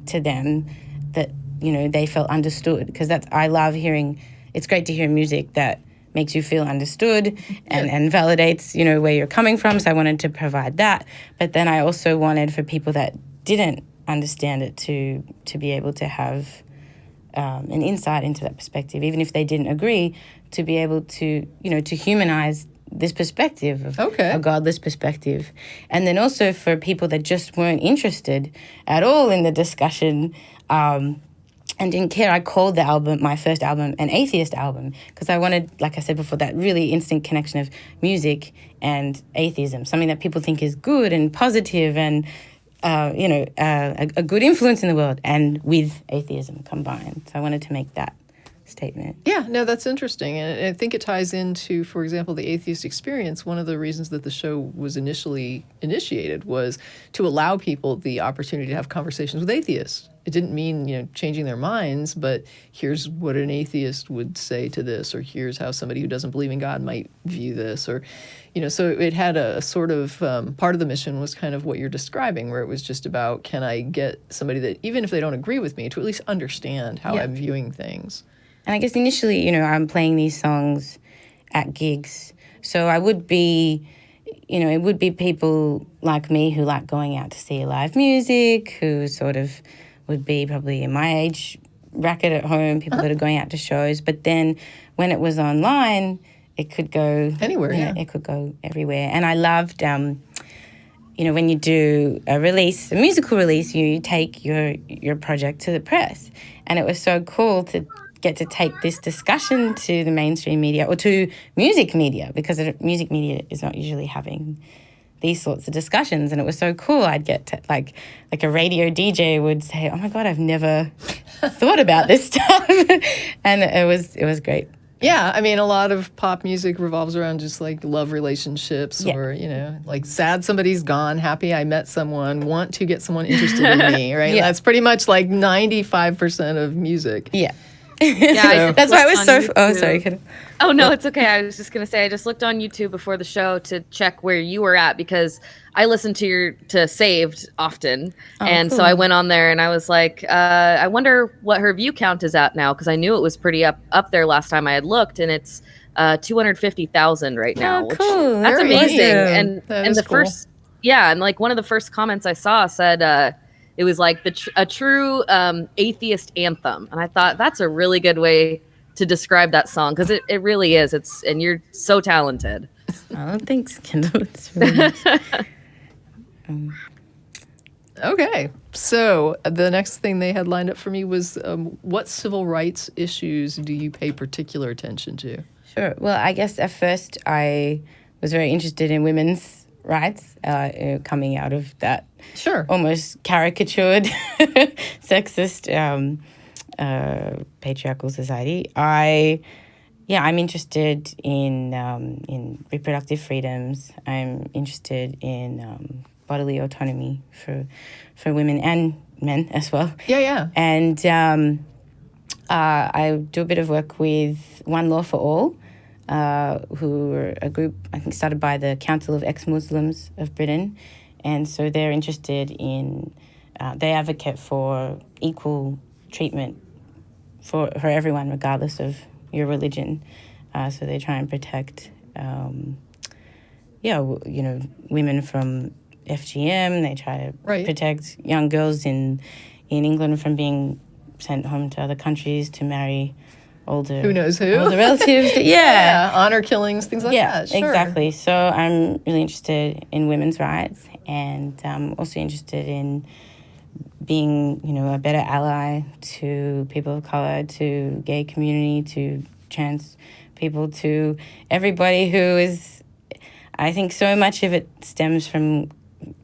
to them that, they felt understood. Because I love hearing, it's great to hear music that makes you feel understood and validates, where you're coming from. So I wanted to provide that. But then I also wanted for people that didn't understand it to be able to have an insight into that perspective, even if they didn't agree, to be able to, to humanize this perspective of a godless perspective. And then also for people that just weren't interested at all in the discussion and didn't care, I called the album, my first album, an atheist album, because I wanted, like I said before, that really instant connection of music and atheism, something that people think is good and positive and a good influence in the world, and with atheism combined. So I wanted to make that statement. Yeah, no, that's interesting. And I think it ties into, for example, the Atheist Experience. One of the reasons that the show was initially initiated was to allow people the opportunity to have conversations with atheists. It didn't mean, changing their minds, but here's what an atheist would say to this, or here's how somebody who doesn't believe in God might view this, or, so it had a sort of, part of the mission was kind of what you're describing, where it was just about, can I get somebody that, even if they don't agree with me, to at least understand how I'm viewing things. And I guess initially, I'm playing these songs at gigs. So I would be, it would be people like me who like going out to see live music, who sort of would be probably in my age bracket at home, people that are going out to shows. But then when it was online, it could go anywhere. It could go everywhere. And I loved when you do a musical release, you take your project to the press. And it was so cool to get to take this discussion to the mainstream media or to music media, because music media is not usually having these sorts of discussions. And it was so cool. I'd get to, like a radio DJ would say, "Oh my God, I've never thought about this stuff." And it was great. Yeah, I mean, a lot of pop music revolves around just like love relationships, or, like sad somebody's gone, happy I met someone, want to get someone interested in me, right? Yeah. That's pretty much like 95% of music. Yeah. Yeah, That's why it was so. Oh, YouTube. sorry. Oh, no, it's okay. I was just going to say, I just looked on YouTube before the show to check where you were at, because I listen to Saved often. And so I went on there and I was like, I wonder what her view count is at now, because I knew it was pretty up there last time I had looked, and it's 250,000 right now. Oh, cool. That's Very amazing. awesome. And the cool. first, and like one of the first comments I saw said, it was like a true atheist anthem. And I thought that's a really good way to describe that song, because it really is. And you're so talented. Oh, thanks, Kendall. It's really nice. Okay, so the next thing they had lined up for me was what civil rights issues do you pay particular attention to? Sure. Well, I guess at first I was very interested in women's rights, coming out of that Sure. almost caricatured, sexist, patriarchal society. I'm interested in reproductive freedoms. I'm interested in bodily autonomy for women and men as well. Yeah. And I do a bit of work with One Law for All, who are a group, I think, started by the Council of Ex-Muslims of Britain. And so they're interested in, they advocate for equal treatment for everyone, regardless of your religion. So they try and protect, women from FGM. They try to protect young girls in England from being sent home to other countries to marry older, Who knows who? older relatives. Yeah. Honor killings, things like that. Sure. Exactly. So I'm really interested in women's rights, and I'm also interested in being, a better ally to people of color, to gay community, to trans people, to everybody who is, I think so much of it stems from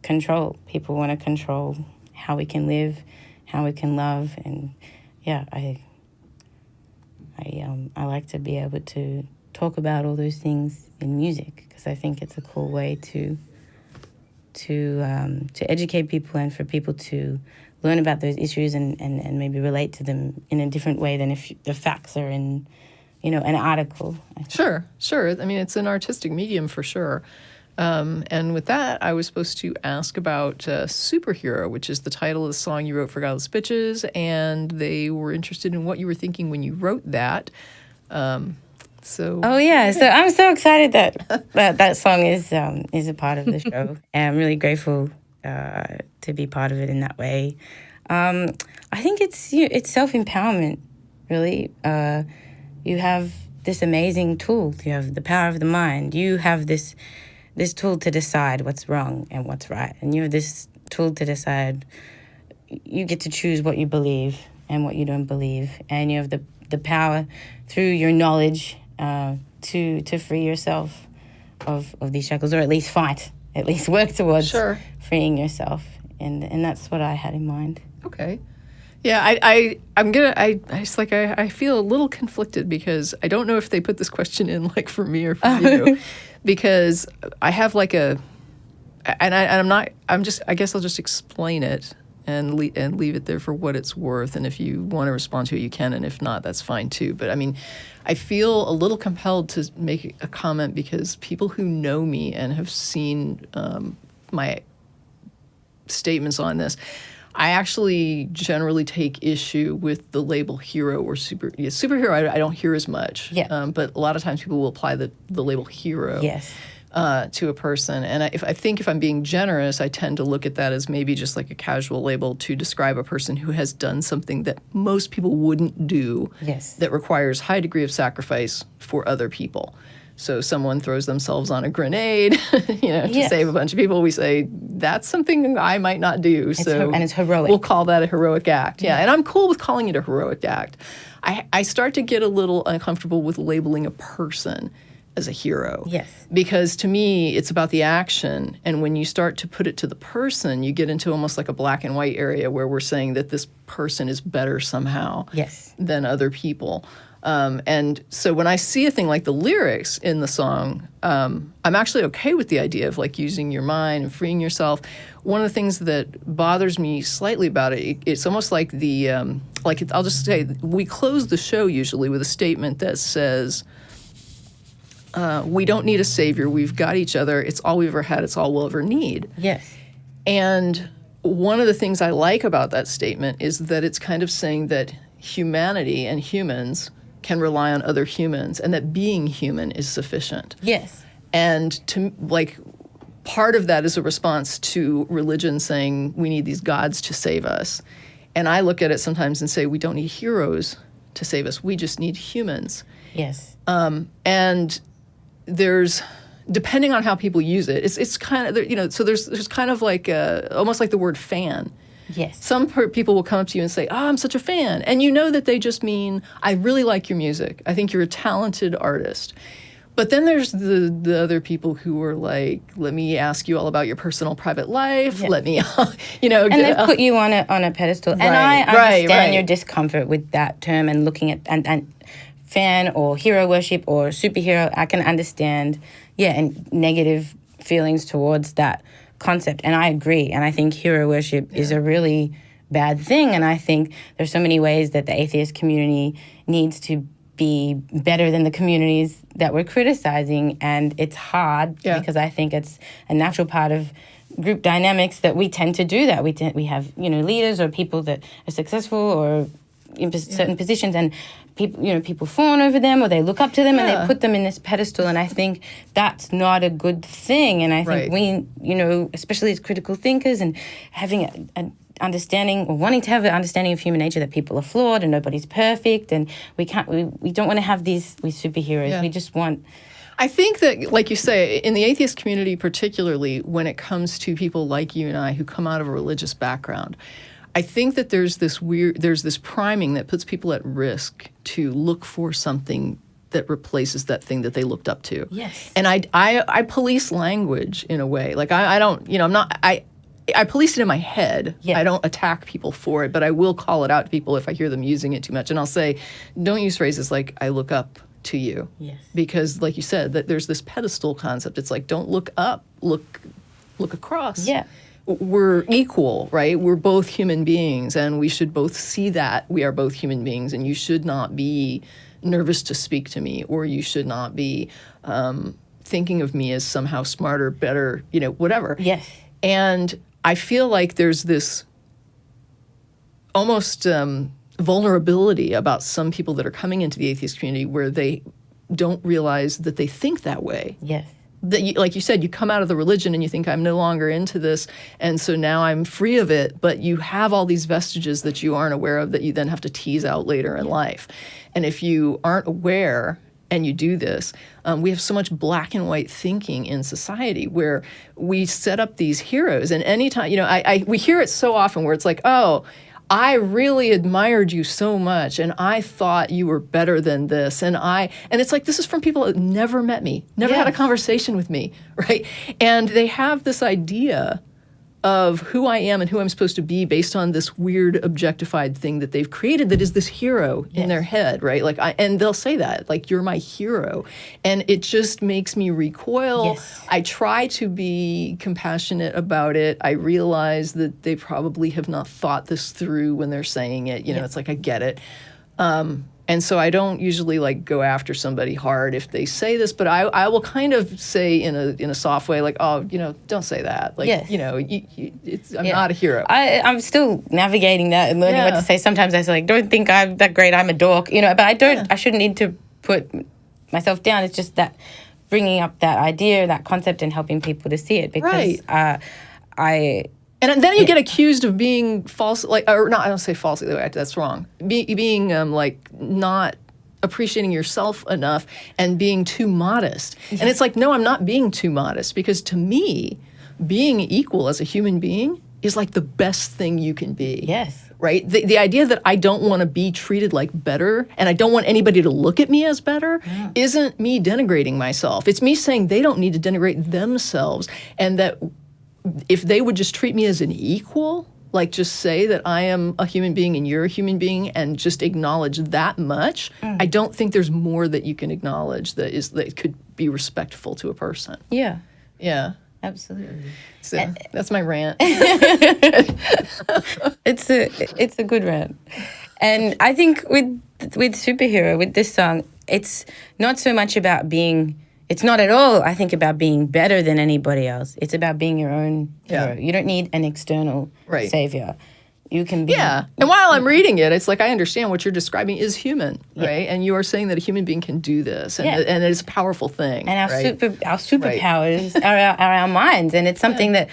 control. People want to control how we can live, how we can love, and I like to be able to talk about all those things in music, because I think it's a cool way to educate people and for people to learn about those issues and maybe relate to them in a different way than if the facts are in, an article. Sure. I mean, it's an artistic medium for sure. And with that, I was supposed to ask about Superhero, which is the title of the song you wrote for Godless Bitches, and they were interested in what you were thinking when you wrote that. So I'm so excited that song is a part of the show, and I'm really grateful to be part of it in that way. I think it's self-empowerment, really. You have this amazing tool. You have the power of the mind. You have this tool to decide what's wrong and what's right. And you have this tool to decide, you get to choose what you believe and what you don't believe. And you have the power through your knowledge to free yourself of these shackles, or at least work towards freeing yourself. And that's what I had in mind. Okay. Yeah, I feel a little conflicted, because I don't know if they put this question in like for me or for you, because I have like I guess I'll just explain it and leave it there for what it's worth. And if you want to respond to it, you can, and if not, that's fine too. But I mean, I feel a little compelled to make a comment, because people who know me and have seen my statements on this, I actually generally take issue with the label hero or superhero. I don't hear as much. Yeah. But a lot of times people will apply the label hero to a person. And I think if I'm being generous, I tend to look at that as maybe just like a casual label to describe a person who has done something that most people wouldn't do, that requires high degree of sacrifice for other people. So someone throws themselves on a grenade, to Yes. save a bunch of people. We say, that's something I might not do. And it's heroic. We'll call that a heroic act. Yeah, and I'm cool with calling it a heroic act. I start to get a little uncomfortable with labeling a person as a hero. Yes. Because to me, it's about the action. And when you start to put it to the person, you get into almost like a black and white area where we're saying that this person is better somehow Yes. than other people. And so when I see a thing like the lyrics in the song, I'm actually okay with the idea of like using your mind and freeing yourself. One of the things that bothers me slightly about it, it's almost like I'll just say, we close the show usually with a statement that says, we don't need a savior. We've got each other. It's all we've ever had. It's all we'll ever need. Yes. And one of the things I like about that statement is that it's kind of saying that humanity and humans can rely on other humans, and that being human is sufficient. Yes. And part of that is a response to religion saying we need these gods to save us. And I look at it sometimes and say we don't need heroes to save us. We just need humans. Yes. And there's, depending on how people use it, it's kind of, so there's kind of like almost like the word fan. Yes. Some people will come up to you and say, I'm such a fan. And you know that they just mean, I really like your music. I think you're a talented artist. But then there's the other people who are like, let me ask you all about your personal private life. Yeah. Let me, And they put you on a pedestal. Right, and I understand your right. discomfort with that term and looking at, and fan or hero worship or superhero. I can understand, and negative feelings towards that concept, and I agree. And I think hero worship is a really bad thing, and I think there's so many ways that the atheist community needs to be better than the communities that we're criticizing, and it's hard because I think it's a natural part of group dynamics that we tend to do that. We have leaders or people that are successful or in certain positions, and people fawn over them or they look up to them and they put them in this pedestal, and I think that's not a good thing. And I think we, especially as critical thinkers and having an understanding or wanting to have an understanding of human nature, that people are flawed and nobody's perfect, and we don't want to have these superheroes. We just want. I think that, like you say, in the atheist community particularly, when it comes to people like you and I who come out of a religious background, I think that there's this priming that puts people at risk to look for something that replaces that thing that they looked up to. Yes. And I police language in a way. Like I don't, I police it in my head. Yeah. I don't attack people for it, but I will call it out to people if I hear them using it too much. And I'll say, don't use phrases like, I look up to you. Yes. Because like you said, that there's this pedestal concept. It's like, don't look up, look across. Yeah. We're equal, right? We're both human beings, and we should both see that we are both human beings, and you should not be nervous to speak to me, or you should not be thinking of me as somehow smarter, better, whatever. Yes. And I feel like there's this almost vulnerability about some people that are coming into the atheist community where they don't realize that they think that way. Yes. That like you said, you come out of the religion and you think, I'm no longer into this, and so now I'm free of it, but you have all these vestiges that you aren't aware of that you then have to tease out later in life. And if you aren't aware and you do this, we have so much black and white thinking in society where we set up these heroes, and anytime, we hear it so often where it's like, oh, I really admired you so much, and I thought you were better than this, and it's like, this is from people that never met me, never had a conversation with me, right? And they have this idea of who I am and who I'm supposed to be based on this weird objectified thing that they've created that is this hero in their head, right? Like, and they'll say that, like, you're my hero. And it just makes me recoil. Yes. I try to be compassionate about it. I realize that they probably have not thought this through when they're saying it. It's like, I get it. And so I don't usually like go after somebody hard if they say this, but I will kind of say in a soft way, like, oh, don't say that. Like, I'm not a hero. I'm still navigating that and learning what to say. Sometimes I say, like, don't think I'm that great. I'm a dork, but I don't. I shouldn't need to put myself down. It's just that bringing up that idea, that concept, and helping people to see it, because And then you get accused of being false, or not, I don't say falsely, that's wrong. Being like not appreciating yourself enough and being too modest. And it's like, no, I'm not being too modest, because to me, being equal as a human being is like the best thing you can be. Yes. Right? The idea that I don't want to be treated like better and I don't want anybody to look at me as better isn't me denigrating myself. It's me saying they don't need to denigrate themselves, and that if they would just treat me as an equal, like just say that I am a human being and you're a human being, and just acknowledge that much, I don't think there's more that you can acknowledge that could be respectful to a person. Yeah. Yeah. Absolutely. So that's my rant. It's a good rant. And I think with Superhero, with this song, it's not so much about it's not at all, I think, about being better than anybody else. It's about being your own hero. You don't need an external savior. You can be. Yeah. And while I'm reading it, it's like I understand what you're describing is human, right? And you are saying that a human being can do this, and it's a powerful thing. And our superpowers are our minds, and it's something that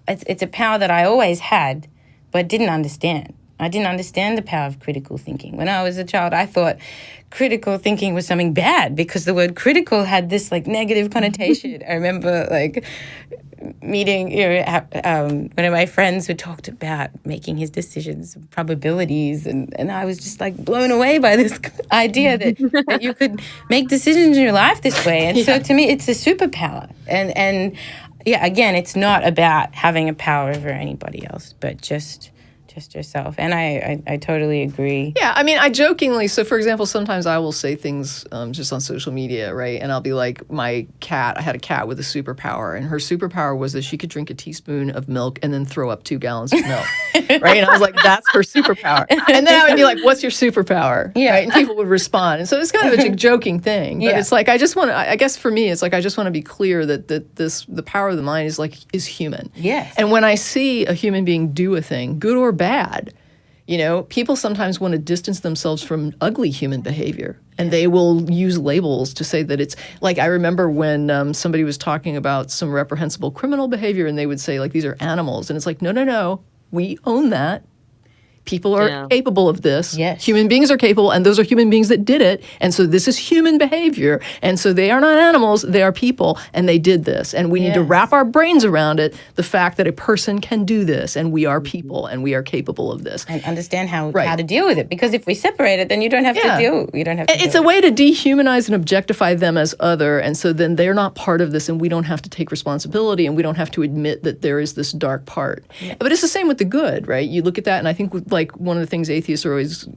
it's a power that I always had, but didn't understand. I didn't understand the power of critical thinking. When I was a child, I thought critical thinking was something bad because the word critical had this like negative connotation. I remember like meeting, one of my friends who talked about making his decisions, probabilities, and I was just like blown away by this idea that you could make decisions in your life this way. And so to me, it's a superpower. And yeah, again, it's not about having a power over anybody else, but just yourself. And I totally agree. Yeah, I mean, I jokingly, so for example, sometimes I will say things just on social media, right? And I'll be like, I had a cat with a superpower, and her superpower was that she could drink a teaspoon of milk and then throw up 2 gallons of milk, right? And I was like, that's her superpower. And then I would be like, what's your superpower? Yeah. Right? And people would respond. And so it's kind of a joking thing, but it's like, I guess for me, it's like, I just want to be clear that the power of the mind is human. Yes. And when I see a human being do a thing, good or bad, people sometimes want to distance themselves from ugly human behavior, and they will use labels to say that it's like, I remember when somebody was talking about some reprehensible criminal behavior, and they would say like, these are animals, and it's like, no, we own that. People are capable of this. Yes. Human beings are capable, and those are human beings that did it. And so this is human behavior. And so they are not animals, they are people, and they did this. And we need to wrap our brains around it, the fact that a person can do this, and we are people, and we are capable of this. And understand how to deal with it. Because if we separate it, then you don't have to deal. You don't have to. It's a way to dehumanize and objectify them as other, and so then they're not part of this, and we don't have to take responsibility, and we don't have to admit that there is this dark part. Yeah. But it's the same with the good, right? You look at that, and I think like one of the things atheists are always,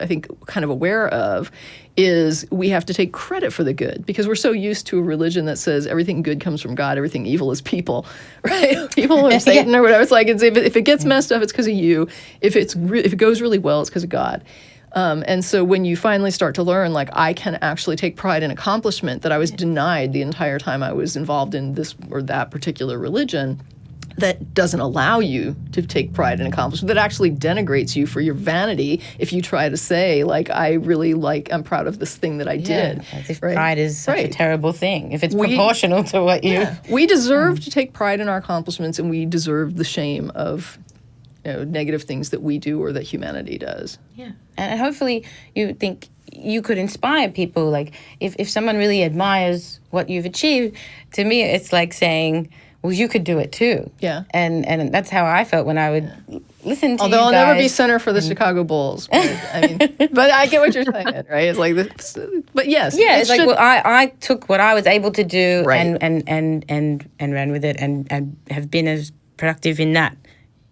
I think, kind of aware of is we have to take credit for the good, because we're so used to a religion that says everything good comes from God, everything evil is people, right? People or Satan or whatever. It's like if it gets messed up, it's because of you. If it goes really well, it's because of God. And so when you finally start to learn, like, I can actually take pride in accomplishment that I was denied the entire time I was involved in this or that particular religion, that doesn't allow you to take pride in accomplishment, that actually denigrates you for your vanity if you try to say, like, I'm proud of this thing that I did. As if pride is such a terrible thing, if it's proportional to what you... Yeah. We deserve to take pride in our accomplishments, and we deserve the shame of negative things that we do or that humanity does. Yeah. And hopefully you think you could inspire people. Like, if someone really admires what you've achieved, to me it's like saying, well, you could do it too. Yeah. And that's how I felt when I would listen to Although you guys. I'll never be center for the Chicago Bulls. But, but I get what you're saying, right? It's like this, but yes. Yeah, it's like, well, I took what I was able to do Right. and ran with it and have been as productive in that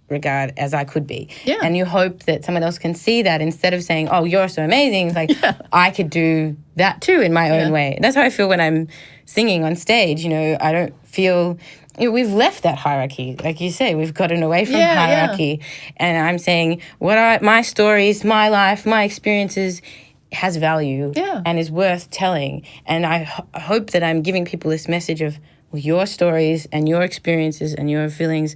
regard as I could be. Yeah. And you hope that someone else can see that instead of saying, oh, you're so amazing. It's like, I could do that too in my own way. And that's how I feel when I'm singing on stage. I don't feel... we've left that hierarchy. Like you say, we've gotten away from hierarchy. And I'm saying my stories, my life, my experiences has value and is worth telling. And I hope that I'm giving people this message of, well, your stories and your experiences and your feelings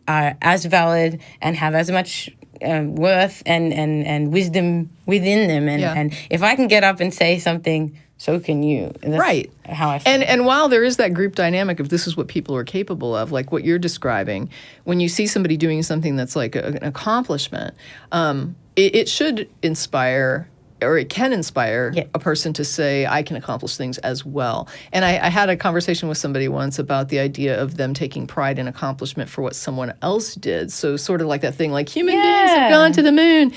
are as valid and have as much worth and wisdom within them. And if I can get up and say something, so can you. And that's how I feel. And while there is that group dynamic of this is what people are capable of, like what you're describing, when you see somebody doing something that's like an accomplishment, it should inspire or it can inspire Yeah. a person to say, I can accomplish things as well. And I had a conversation with somebody once about the idea of them taking pride in accomplishment for what someone else did. So sort of like that thing, like human beings have gone to the moon.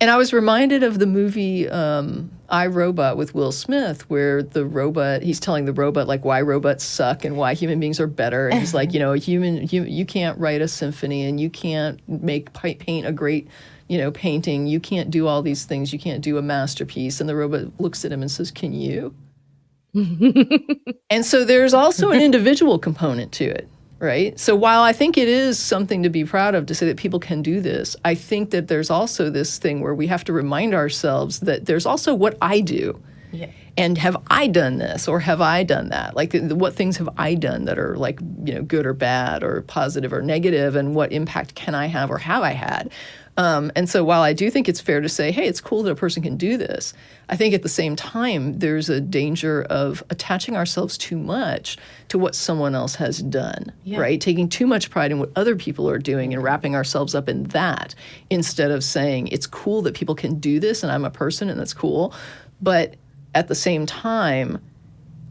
And I was reminded of the movie I, Robot with Will Smith, where the robot, he's telling the robot like why robots suck and why human beings are better. And he's like, you know, you can't write a symphony and you can't paint a great, you know, painting. You can't do all these things. You can't do a masterpiece. And the robot looks at him and says, can you? And so there's also an individual component to it, right? So while I think it is something to be proud of to say that people can do this, I think that there's also this thing where we have to remind ourselves that there's also what I do. Yeah. And have I done this or have I done that? Like, what things have I done that are like, you know, good or bad or positive or negative, and what impact can I have or have I had? And so while I do think it's fair to say, hey, it's cool that a person can do this, I think at the same time, there's a danger of attaching ourselves too much to what someone else has done, right? Taking too much pride in what other people are doing and wrapping ourselves up in that instead of saying, it's cool that people can do this and I'm a person and that's cool. But at the same time,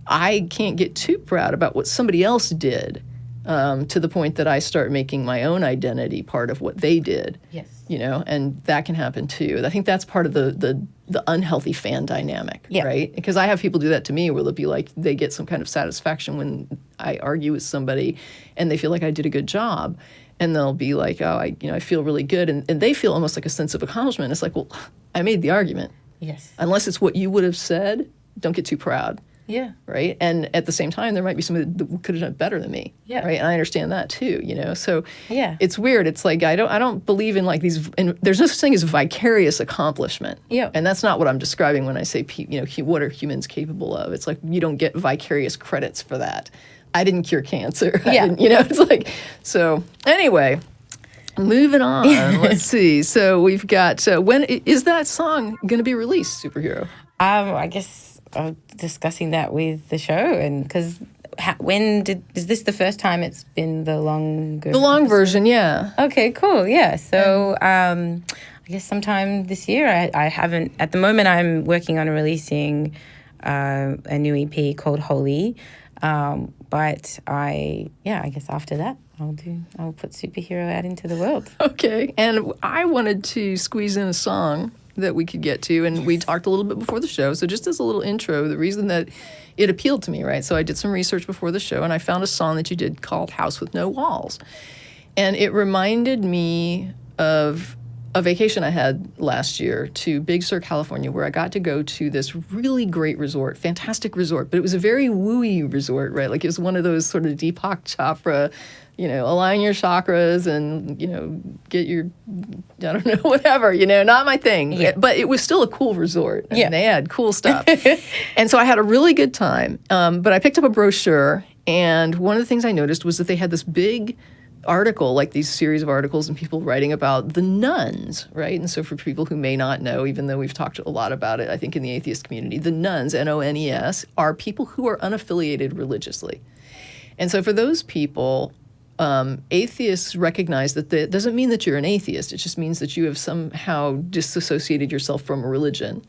I can't get too proud about what somebody else did to the point that I start making my own identity part of what they did. Yes. You know, and that can happen too. I think that's part of the unhealthy fan dynamic, right? Because I have people do that to me where they'll be like, they get some kind of satisfaction when I argue with somebody and they feel like I did a good job. And they'll be like, oh, I feel really good. And they feel almost like a sense of accomplishment. It's like, well, I made the argument. Yes. Unless it's what you would have said, don't get too proud. Yeah. Right. And at the same time, there might be somebody that could have done better than me. Yeah. Right. And I understand that too, you know. So yeah, it's weird. It's like I don't believe in like these. And there's no such thing as vicarious accomplishment. Yeah. And that's not what I'm describing when I say, you know, what are humans capable of? It's like you don't get vicarious credits for that. I didn't cure cancer. Yeah. You know, it's like so. Anyway. Moving on, let's see. So we've got, when is that song going to be released, Superhero? I guess discussing that with the show, and because is this the first time it's been the longer? The long version, yeah. Okay, cool, yeah. So I guess sometime this year. I haven't, at the moment I'm working on releasing a new EP called Holy, but I guess after that, I'll put Superhero out into the world. Okay. And I wanted to squeeze in a song that we could get to, and we talked a little bit before the show. So just as a little intro, the reason that it appealed to me, right? So I did some research before the show, and I found a song that you did called House with No Walls. And it reminded me of a vacation I had last year to Big Sur, California, where I got to go to this really great resort, fantastic resort, but it was a very wooey resort, right? Like it was one of those sort of Deepak Chopra, you know, align your chakras and, you know, get your, I don't know, whatever, you know, not my thing. Yeah. But it was still a cool resort. Yeah. And they had cool stuff. And so I had a really good time. But I picked up a brochure, and one of the things I noticed was that they had this big article, like these series of articles and people writing about the nuns, right? And so for people who may not know, even though we've talked a lot about it, I think in the atheist community, the nuns, N-O-N-E-S, are people who are unaffiliated religiously. And so for those people, atheists recognize that that doesn't mean that you're an atheist. It just means that you have somehow disassociated yourself from a religion.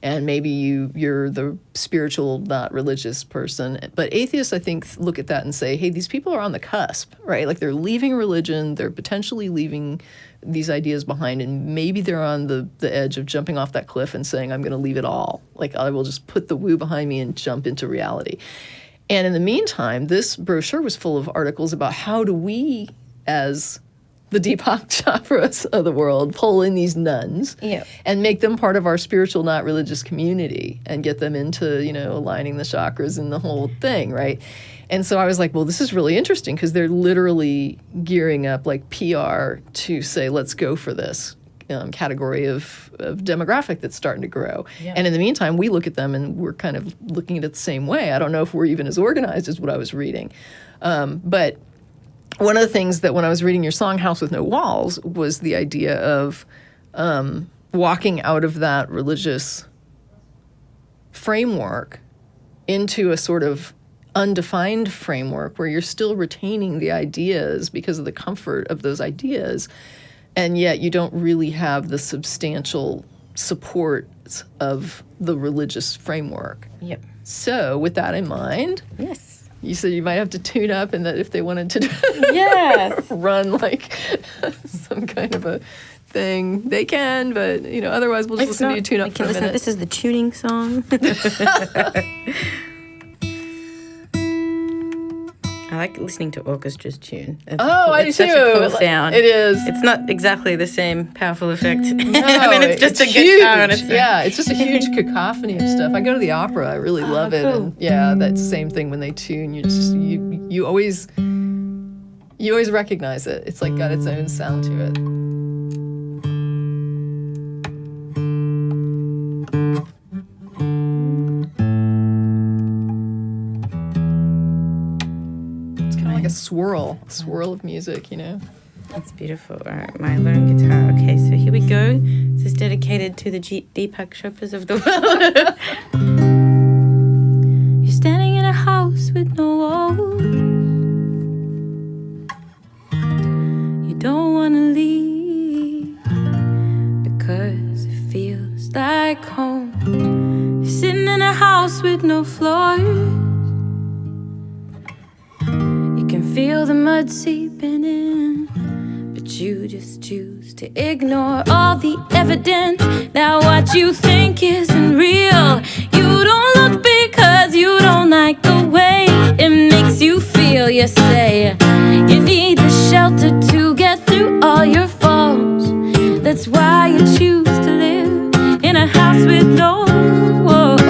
And maybe you're the spiritual, not religious person. But atheists, I think, look at that and say, hey, these people are on the cusp, right? Like they're leaving religion, they're potentially leaving these ideas behind, and maybe they're on the edge of jumping off that cliff and saying, I'm going to leave it all. Like I will just put the woo behind me and jump into reality. And in the meantime, this brochure was full of articles about how do we, as the Deepak Chopras of the world, pull in these nuns and make them part of our spiritual, not religious community and get them into, you know, aligning the chakras and the whole thing, right? And so I was like, well, this is really interesting because they're literally gearing up like PR to say, let's go for this. Category of demographic that's starting to grow. Yeah. And in the meantime, we look at them and we're kind of looking at it the same way. I don't know if we're even as organized as what I was reading. But one of the things that when I was reading your song, House with No Walls, was the idea of walking out of that religious framework into a sort of undefined framework where you're still retaining the ideas because of the comfort of those ideas. And yet you don't really have the substantial support of the religious framework. Yep. So with that in mind, Yes. you said you might have to tune up, and that if they wanted to Yes. run like some kind of a thing, they can, but otherwise we'll just listen to you tune up for a minute. This is the tuning song. I like listening to orchestras tune. I do it's such too. a cool sound. It is. It's not exactly the same powerful effect. No, it's just a huge. guitar on its own. Yeah, it's just a huge cacophony of stuff. I go to the opera. I really love it. cool. And yeah, that's the same thing when they tune. You always recognize it. It's like got its own sound to it. It's kind of like a swirl of music, That's beautiful. All right, my lone guitar. Okay, so here we go. This is dedicated to the Deepak Chopras of the world. You're standing in a house with no walls. You don't want to leave because it feels like home. You're sitting in a house with no floors. You can feel the mud seeping in, but you just choose to ignore all the evidence. Now what you think isn't real. You don't look because you don't like the way it makes you feel. You say you need the shelter to get through all your faults. That's why you choose to live in a house with no walls.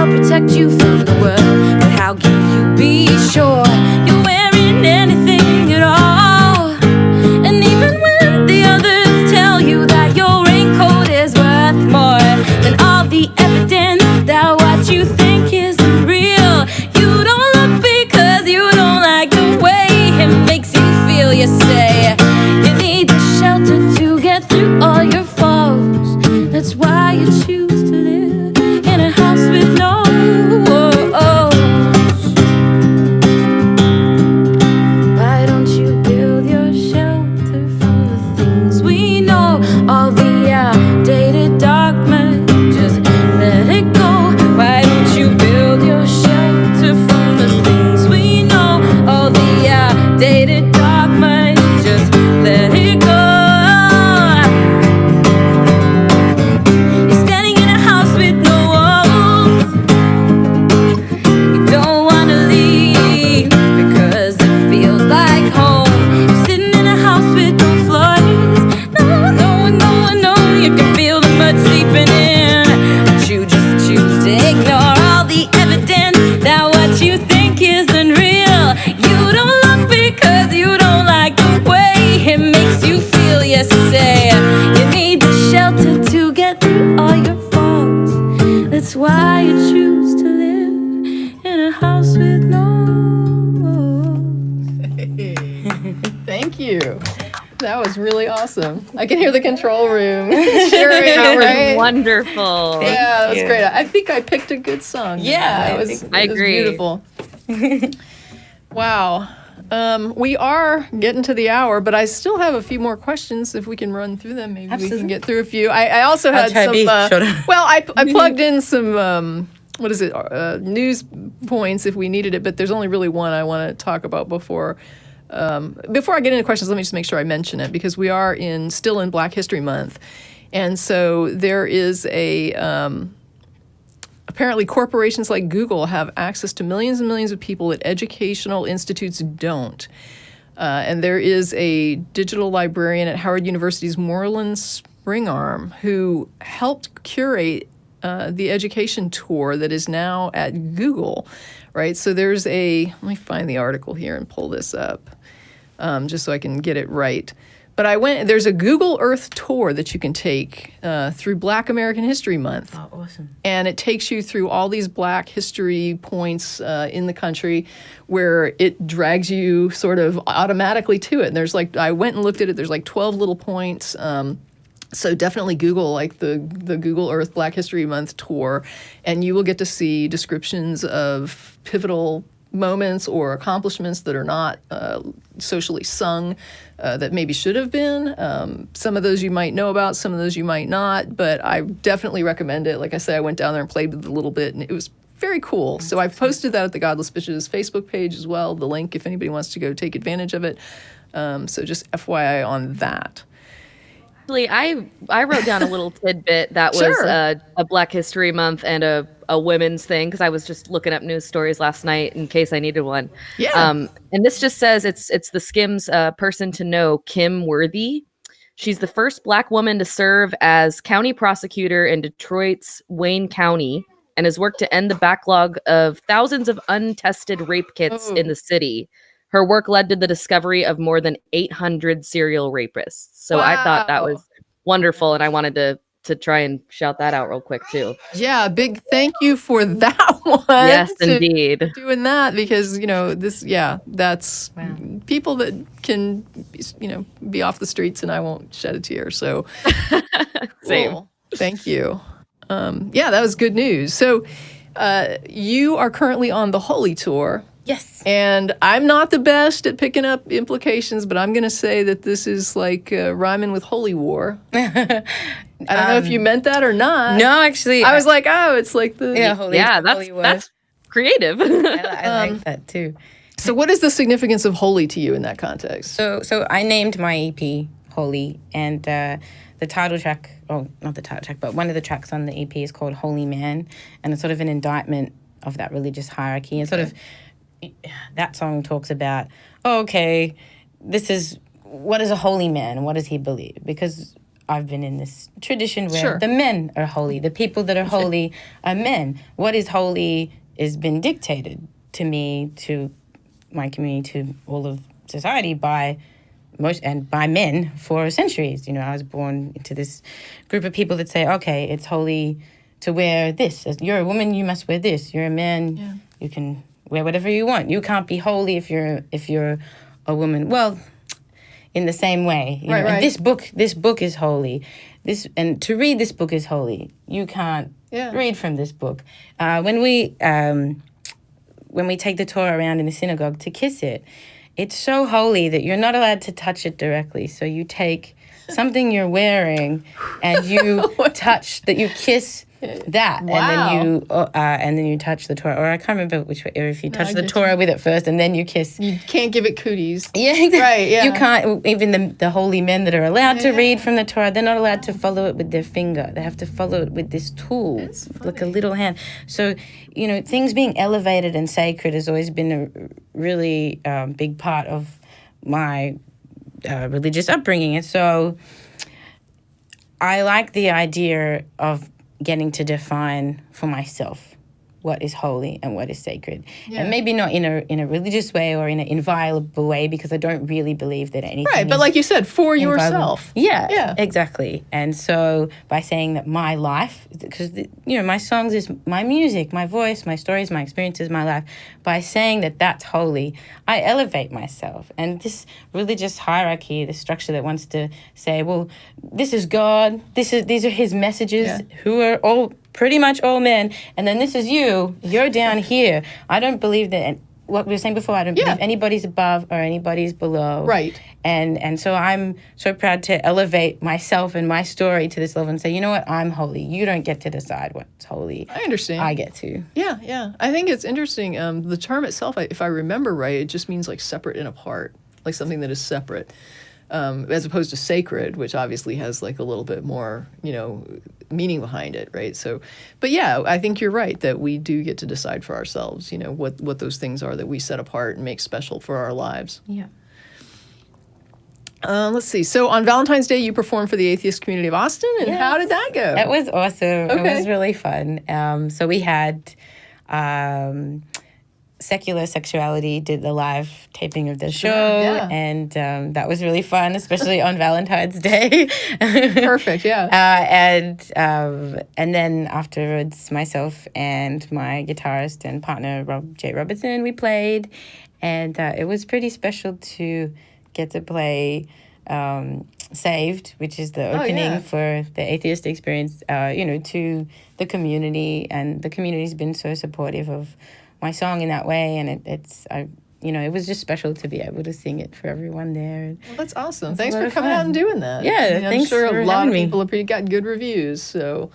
Protect you from the world, but how can you be sure you're wearing anything at all? And even when the others tell you that your raincoat is worth more than all the evidence that what you think isn't real, you don't look because you don't like the way it makes you feel. You say you need the shelter to get through all your faults. That's why you choose to live in a house with no. Why don't you build your shelter from the things we know? All the outdated dogma, just let it go. Why don't you build your shelter from the things we know? All the outdated dogma, just let it go. You're standing in a house with no walls. You don't want to leave because it feels like home. You're sitting in a house with no floors. No. You can feel the mud seeping in, but you just choose to ignore all the evidence that what you think isn't real. You don't look because you don't like the way it makes you feel. You say you need the shelter to get through all your faults. That's why you choose to live in a house with no walls. Thank you. That was really awesome. I can hear the control room cheering, That was right? wonderful. Yeah, that was you. I think I picked a good song. Yeah, It I was, think I it was agree. beautiful. Wow. We are getting to the hour, but I still have a few more questions. If we can run through them, maybe we Absolutely. can get through a few. I also had try to some. be shorter. Well, I plugged in some. What is it? News points if we needed it, but there's only really one I want to talk about before. Before I get into questions, let me just make sure I mention it because we are still in Black History Month, and so there is a. Apparently, corporations like Google have access to millions and millions of people that educational institutes don't. And there is a digital librarian at Howard University's Moreland Springarm who helped curate the education tour that is now at Google, right? So there's let me find the article here and pull this up just so I can get it right. But there's a Google Earth tour that you can take through Black American History Month. Oh, awesome. And it takes you through all these Black history points in the country where it drags you sort of automatically to it. And there's I went and looked at it, there's 12 little points. So definitely Google like the Google Earth Black History Month tour, and you will get to see descriptions of pivotal moments or accomplishments that are not socially sung, that maybe should have been. Some of those you might know about, some of those you might not, but I definitely recommend it. Like I said, I went down there and played with it a little bit, and it was very cool. So I've posted that at the Godless Bitches Facebook page as well, the link if anybody wants to go take advantage of it. So just FYI on that. Actually, I wrote down a little tidbit that was Sure. a Black History Month and a women's thing, because I was just looking up news stories last night in case I needed one. Yeah. And this just says it's the Skims person to know, Kim Worthy. She's the first Black woman to serve as county prosecutor in Detroit's Wayne County, and has worked to end the backlog of thousands of untested rape kits in the city. Her work led to the discovery of more than 800 serial rapists. So I thought that was wonderful, and I wanted to try and shout that out real quick too. Yeah, big thank you for that one. Yes, indeed. Doing that, because that's people that can be off the streets, and I won't shed a tear. So Same. cool. Thank you. That was good news. So you are currently on the Holy Tour. Yes. And I'm not the best at picking up implications, but I'm going to say that this is like rhyming with holy war. I don't know if you meant that or not. No, actually. I was like, oh, it's like the... That's creative. I like that too. So what is the significance of holy to you in that context? So I named my EP Holy, and the title track, not the title track, but one of the tracks on the EP is called Holy Man, and it's sort of an indictment of that religious hierarchy, and sort of that song talks about, this is, what is a holy man? What does he believe? Because I've been in this tradition where the men are holy. The people that are holy are men. What is holy has been dictated to me, to my community, to all of society by men for centuries. I was born into this group of people that say, okay, it's holy to wear this. You're a woman, you must wear this. You're a man, you can wear whatever you want. You can't be holy if you're a woman. Well, in the same way, right. This book is holy. And to read this book is holy. You can't read from this book. When we take the Torah around in the synagogue to kiss it, it's so holy that you're not allowed to touch it directly. So you take something you're wearing and you kiss that, and then you touch the Torah, or I can't remember which way, or if you touch the Torah with it first and then you kiss. You can't give it cooties. Yeah, exactly. Right, yeah. You can't, even the holy men that are allowed to read from the Torah, they're not allowed to follow it with their finger. They have to follow it with this tool, like a little hand. So, things being elevated and sacred has always been a really big part of my religious upbringing. And so I like the idea of getting to define for myself what is holy and what is sacred. Yeah. And maybe not in a religious way or in an inviolable way, because I don't really believe that anything Right, but like you said, for yourself. Yeah, exactly. And so by saying that my life, because, my songs is my music, my voice, my stories, my experiences, my life, by saying that that's holy, I elevate myself. And this religious hierarchy, the structure that wants to say, well, this is God, these are his messages, who are all pretty much all men, and then this is you're down here. I don't believe that, what we were saying before, I don't believe anybody's above or anybody's below. Right. And so I'm so proud to elevate myself and my story to this level and say, you know what, I'm holy. You don't get to decide what's holy. I understand. I get to. Yeah. I think it's interesting. The term itself, if I remember right, it just means like separate and apart, like something that is separate. As opposed to sacred, which obviously has like a little bit more, meaning behind it, right? So, but yeah, I think you're right that we do get to decide for ourselves, what those things are that we set apart and make special for our lives. Yeah. Let's see. So on Valentine's Day, you performed for the Atheist Community of Austin, and how did that go? That was awesome. Okay. It was really fun. So we had Secular Sexuality did the live taping of the show, and that was really fun, especially on Valentine's Day. Perfect, yeah. And then afterwards, myself and my guitarist and partner, Rob J. Robertson, we played, and it was pretty special to get to play Saved, which is the opening for the Atheist Experience, to the community. And the community's been so supportive of my song in that way. And it was just special to be able to sing it for everyone there. Well, that's awesome. Thanks for coming out and doing that. Yeah, I'm sure for a lot of having people have got good reviews. So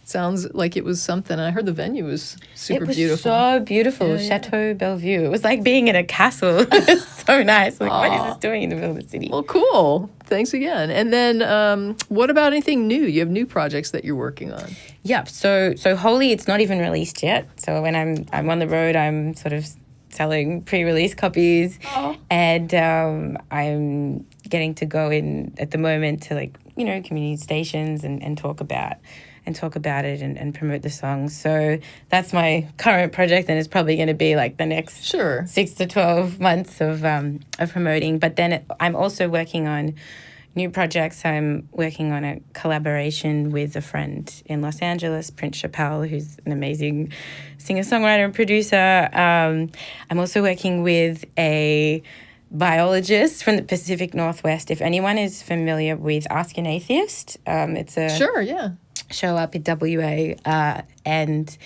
it sounds like it was something. I heard the venue was super beautiful. It was so beautiful. Chateau Bellevue. It was like being in a castle. It was so nice. Like, what is this doing in the middle of the city? Well, cool. Thanks again. And then what about anything new? You have new projects that you're working on. Yep. So Holy, it's not even released yet. So when I'm on the road, I'm sort of selling pre-release copies. And I'm getting to go in at the moment to community stations and talk about it and promote the song. So that's my current project, and it's probably going to be like the next 6 to 12 months of promoting. But then I'm also working on new projects. I'm working on a collaboration with a friend in Los Angeles, Prince Chappelle, who's an amazing singer-songwriter and producer. I'm also working with a biologist from the Pacific Northwest. If anyone is familiar with Ask an Atheist, it's a show up in WA. And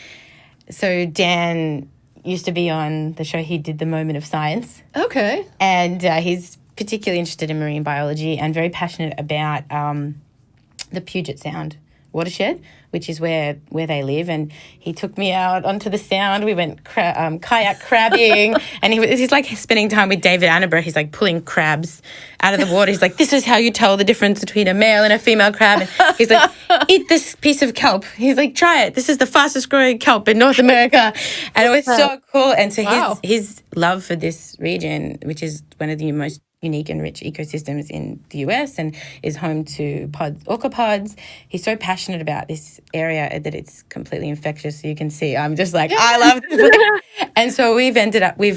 so Dan used to be on the show. He did The Moment of Science. Okay. And he's particularly interested in marine biology and very passionate about the Puget Sound watershed, which is where they live. And he took me out onto the Sound. We went kayak crabbing, and he's like spending time with David Attenborough. He's like pulling crabs out of the water. He's like, this is how you tell the difference between a male and a female crab. And he's like, eat this piece of kelp. He's like, try it. This is the fastest growing kelp in North America. And it was so cool. And so his love for this region, which is one of the most unique and rich ecosystems in the US and is home to orca pods. He's so passionate about this area that it's completely infectious. So you can see I'm just like, I love this. And so we've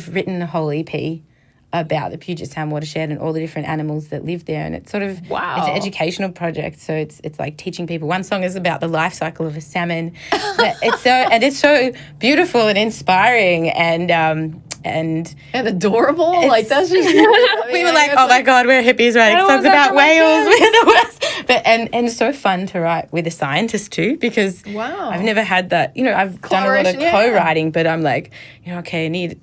written a whole EP about the Puget Sound watershed and all the different animals that live there. And it's sort of, it's an educational project. So it's like teaching people. One song is about the life cycle of a salmon. It's so beautiful and inspiring and adorable. Like, that's just we were like, oh my God, we're hippies writing songs about whales. We're the worst. But and so fun to write with a scientist too, because I've never had that. I've done a lot of co-writing, but I'm like, okay, I need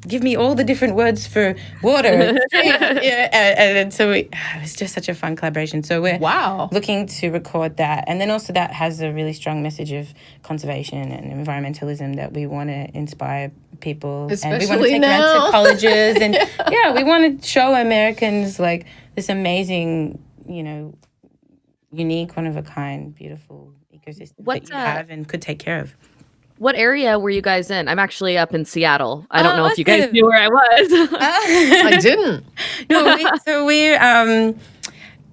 give me all the different words for water. And so it was just such a fun collaboration. So we're looking to record that, and then also that has a really strong message of conservation and environmentalism that we want to inspire people, especially and we want to take now. that to colleges, and we want to show Americans like this amazing, unique, one of a kind, beautiful ecosystem that you have and could take care of. What area were you guys in? I'm actually up in Seattle. I don't know if you guys knew where I was. I didn't. No,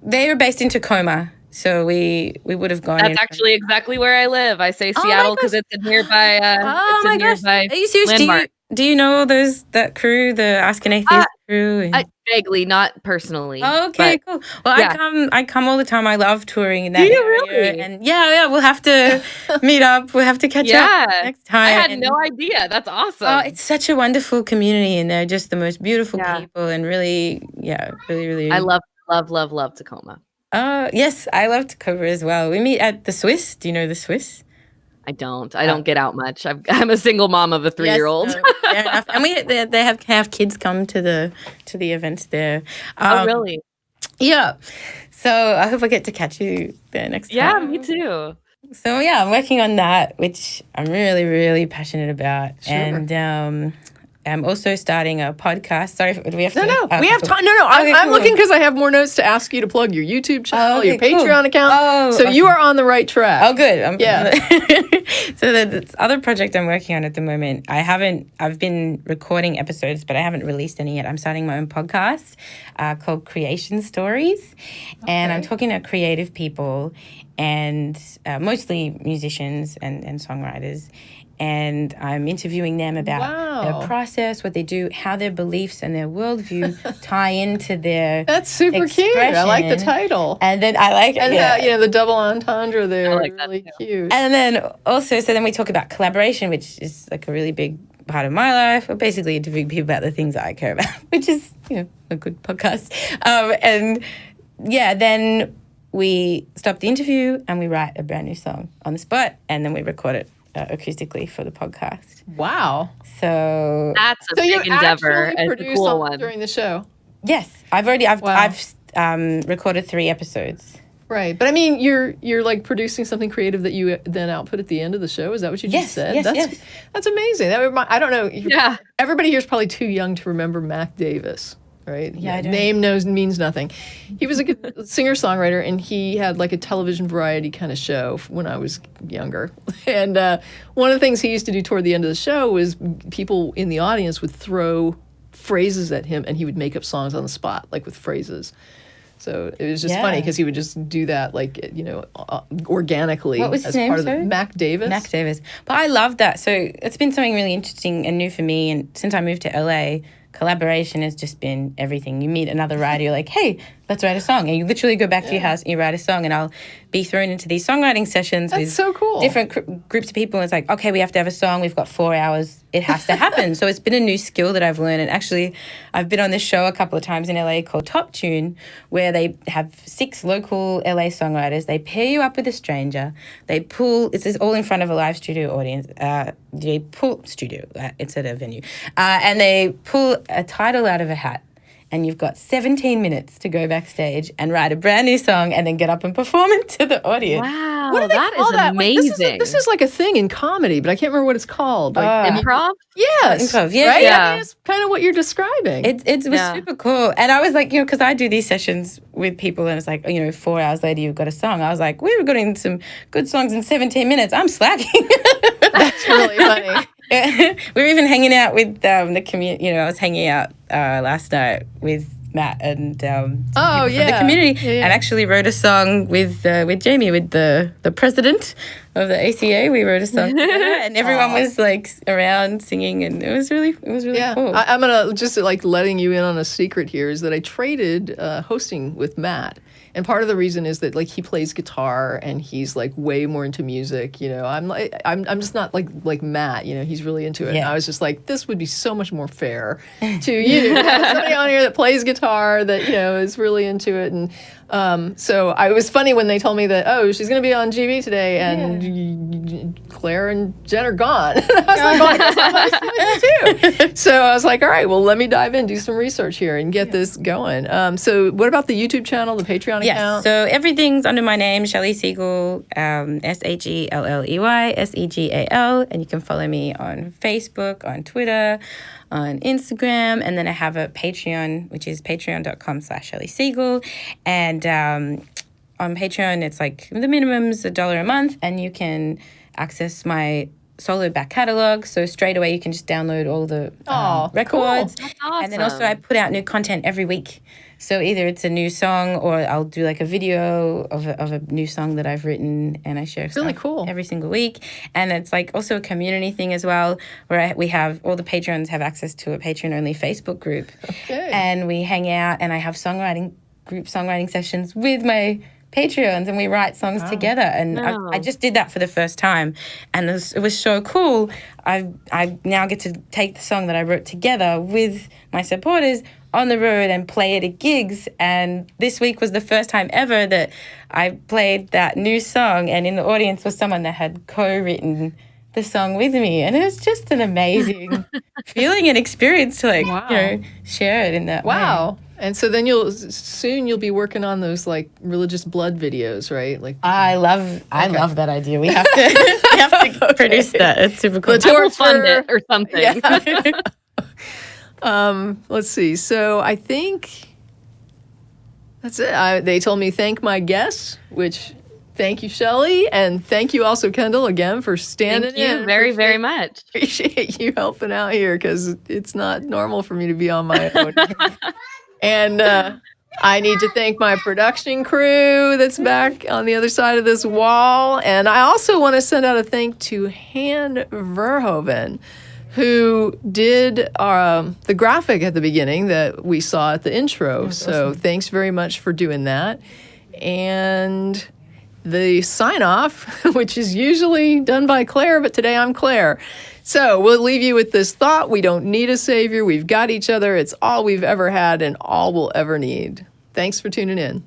they were based in Tacoma. So we would have gone. That's actually exactly where I live. I say Seattle because it's a nearby. Nearby Are you serious? landmark. Do you know that crew, the Ask an Atheist crew? Vaguely, not personally. Oh, okay, cool. Well, I come all the time. I love touring in that area. Really? And we'll have to meet up. We'll have to catch up next time. I had no idea. That's awesome. Oh, it's such a wonderful community, and they're just the most beautiful people, and really, really. I love Tacoma. Yes, I love Tacoma as well. We meet at the Swiss. Do you know the Swiss? I don't get out much. I'm a single mom of a 3-year-old. Fair enough. And they have kids come to the events there. Oh, really? Yeah. So I hope I get to catch you there next time. Yeah, me too. So I'm working on that, which I'm really, really passionate about. Sure. And I'm also starting a podcast. Sorry, do we have to? No, we have time. No, I'm looking because I have more notes to ask you to plug your YouTube channel, your Patreon account. So you are on the right track. Oh, good. So the other project I'm working on at the moment, I've been recording episodes, but I haven't released any yet. I'm starting my own podcast called Creation Stories. And I'm talking to creative people and mostly musicians and songwriters. And I'm interviewing them about their process, what they do, how their beliefs and their worldview tie into their That's super cute. I like the title. And then I like the double entendre there. I like really cute. And then also, so then we talk about collaboration, which is like a really big part of my life, or basically interviewing people about the things that I care about, which is, a good podcast. And yeah, then we stop the interview and we write a brand new song on the spot, and then we record it acoustically for the podcast. Wow. So that's a big endeavor. It's a cool one. During the show. Yes, I've recorded 3 episodes. Right, but I mean, you're like producing something creative that you then output at the end of the show. Is that what you just said? Yes. That's amazing. I don't know. Yeah. Everybody here is probably too young to remember Mac Davis, right? Yeah, I don't. Name means nothing. He was a good singer-songwriter, and he had like a television variety kind of show when I was younger. And one of the things he used to do toward the end of the show was people in the audience would throw phrases at him, and he would make up songs on the spot, like with phrases. So it was just funny because he would just do that, like, organically. What was his name, sorry? Mac Davis. Mac Davis. But I love that. So it's been something really interesting and new for me. And since I moved to LA, collaboration has just been everything. You meet another writer, you're like, hey, let's write a song. And you literally go back to your house and you write a song. And I'll be thrown into these songwriting sessions with so cool. different groups of people. And it's like, okay, we have to have a song. We've got 4 hours. It has to happen. So it's been a new skill that I've learned. And actually, I've been on this show a couple of times in LA called Top Tune, where they have 6 local LA songwriters. They pair you up with a stranger. They pull, it's all in front of a live studio audience. It's at a venue. And they pull a title out of a hat. And you've got 17 minutes to go backstage and write a brand new song and then get up and perform it to the audience. Wow, What do they that call is that? amazing. This is like a thing in comedy, but I can't remember what it's called. Like, Improv? yes. Improv, yeah. Right? Yeah. I mean, it's kind of what you're describing. It was super cool. And I was like, because I do these sessions with people and it's like, 4 hours later you've got a song. I was like, we were getting some good songs in 17 minutes. I'm slacking. That's really funny. We were even hanging out with the community. I was hanging out last night with Matt and from the community, and actually wrote a song with Jamie, with the president of the ACA. We wrote a song together, and everyone was like around singing, and it was really cool. I'm gonna just like letting you in on a secret here is that I traded hosting with Matt. And part of the reason is that like he plays guitar and he's like way more into music. I'm just not like Matt. He's really into it. Yeah. And I was just like, this would be so much more fair to you. Somebody on here that plays guitar that is really into it. And so it was funny when they told me that she's gonna be on GB today and Claire and Jen are gone. And I was like, oh, I guess I'm too. So I was like, all right, well let me dive in, do some research here, and get this going. So what about the YouTube channel, the Patreon? Yes, so everything's under my name, Shelly Segal, Shelley Segal, and you can follow me on Facebook, on Twitter, on Instagram, and then I have a Patreon, which is patreon.com/Shelley Segal, and on Patreon it's like the minimum's $1 a month, and you can access my solo back catalog, so straight away you can just download all the records. Cool. That's awesome. And then also I put out new content every week. So either it's a new song or I'll do like a video of a new song that I've written, and I share really stuff cool every single week. And it's like also a community thing as well, where we have all the patrons have access to a patron-only Facebook group. Okay. And we hang out, and I have group songwriting sessions with my Patreons, and we write songs together. And I just did that for the first time, and it was so cool. I now get to take the song that I wrote together with my supporters on the road and play it at gigs. And this week was the first time ever that I played that new song, and in the audience was someone that had co-written the song with me, and it was just an amazing feeling and experience to share it in that way. And so then you'll be working on those like religious blood videos, right? Like I love that idea. We have to produce that. It's super cool. I will fund it or something. Yeah. Let's see. So I think that's it. They told me thank my guests, which thank you, Shelley, and thank you also, Kendall, again for standing in. Thank you very, very much. Appreciate you helping out here because it's not normal for me to be on my own. And I need to thank my production crew that's back on the other side of this wall. And I also want to send out a thank to Han Verhoeven, who did the graphic at the beginning that we saw at the intro. So thanks very much for doing that. And the sign-off, which is usually done by Claire, but today I'm Claire. So we'll leave you with this thought. We don't need a savior. We've got each other. It's all we've ever had and all we'll ever need. Thanks for tuning in.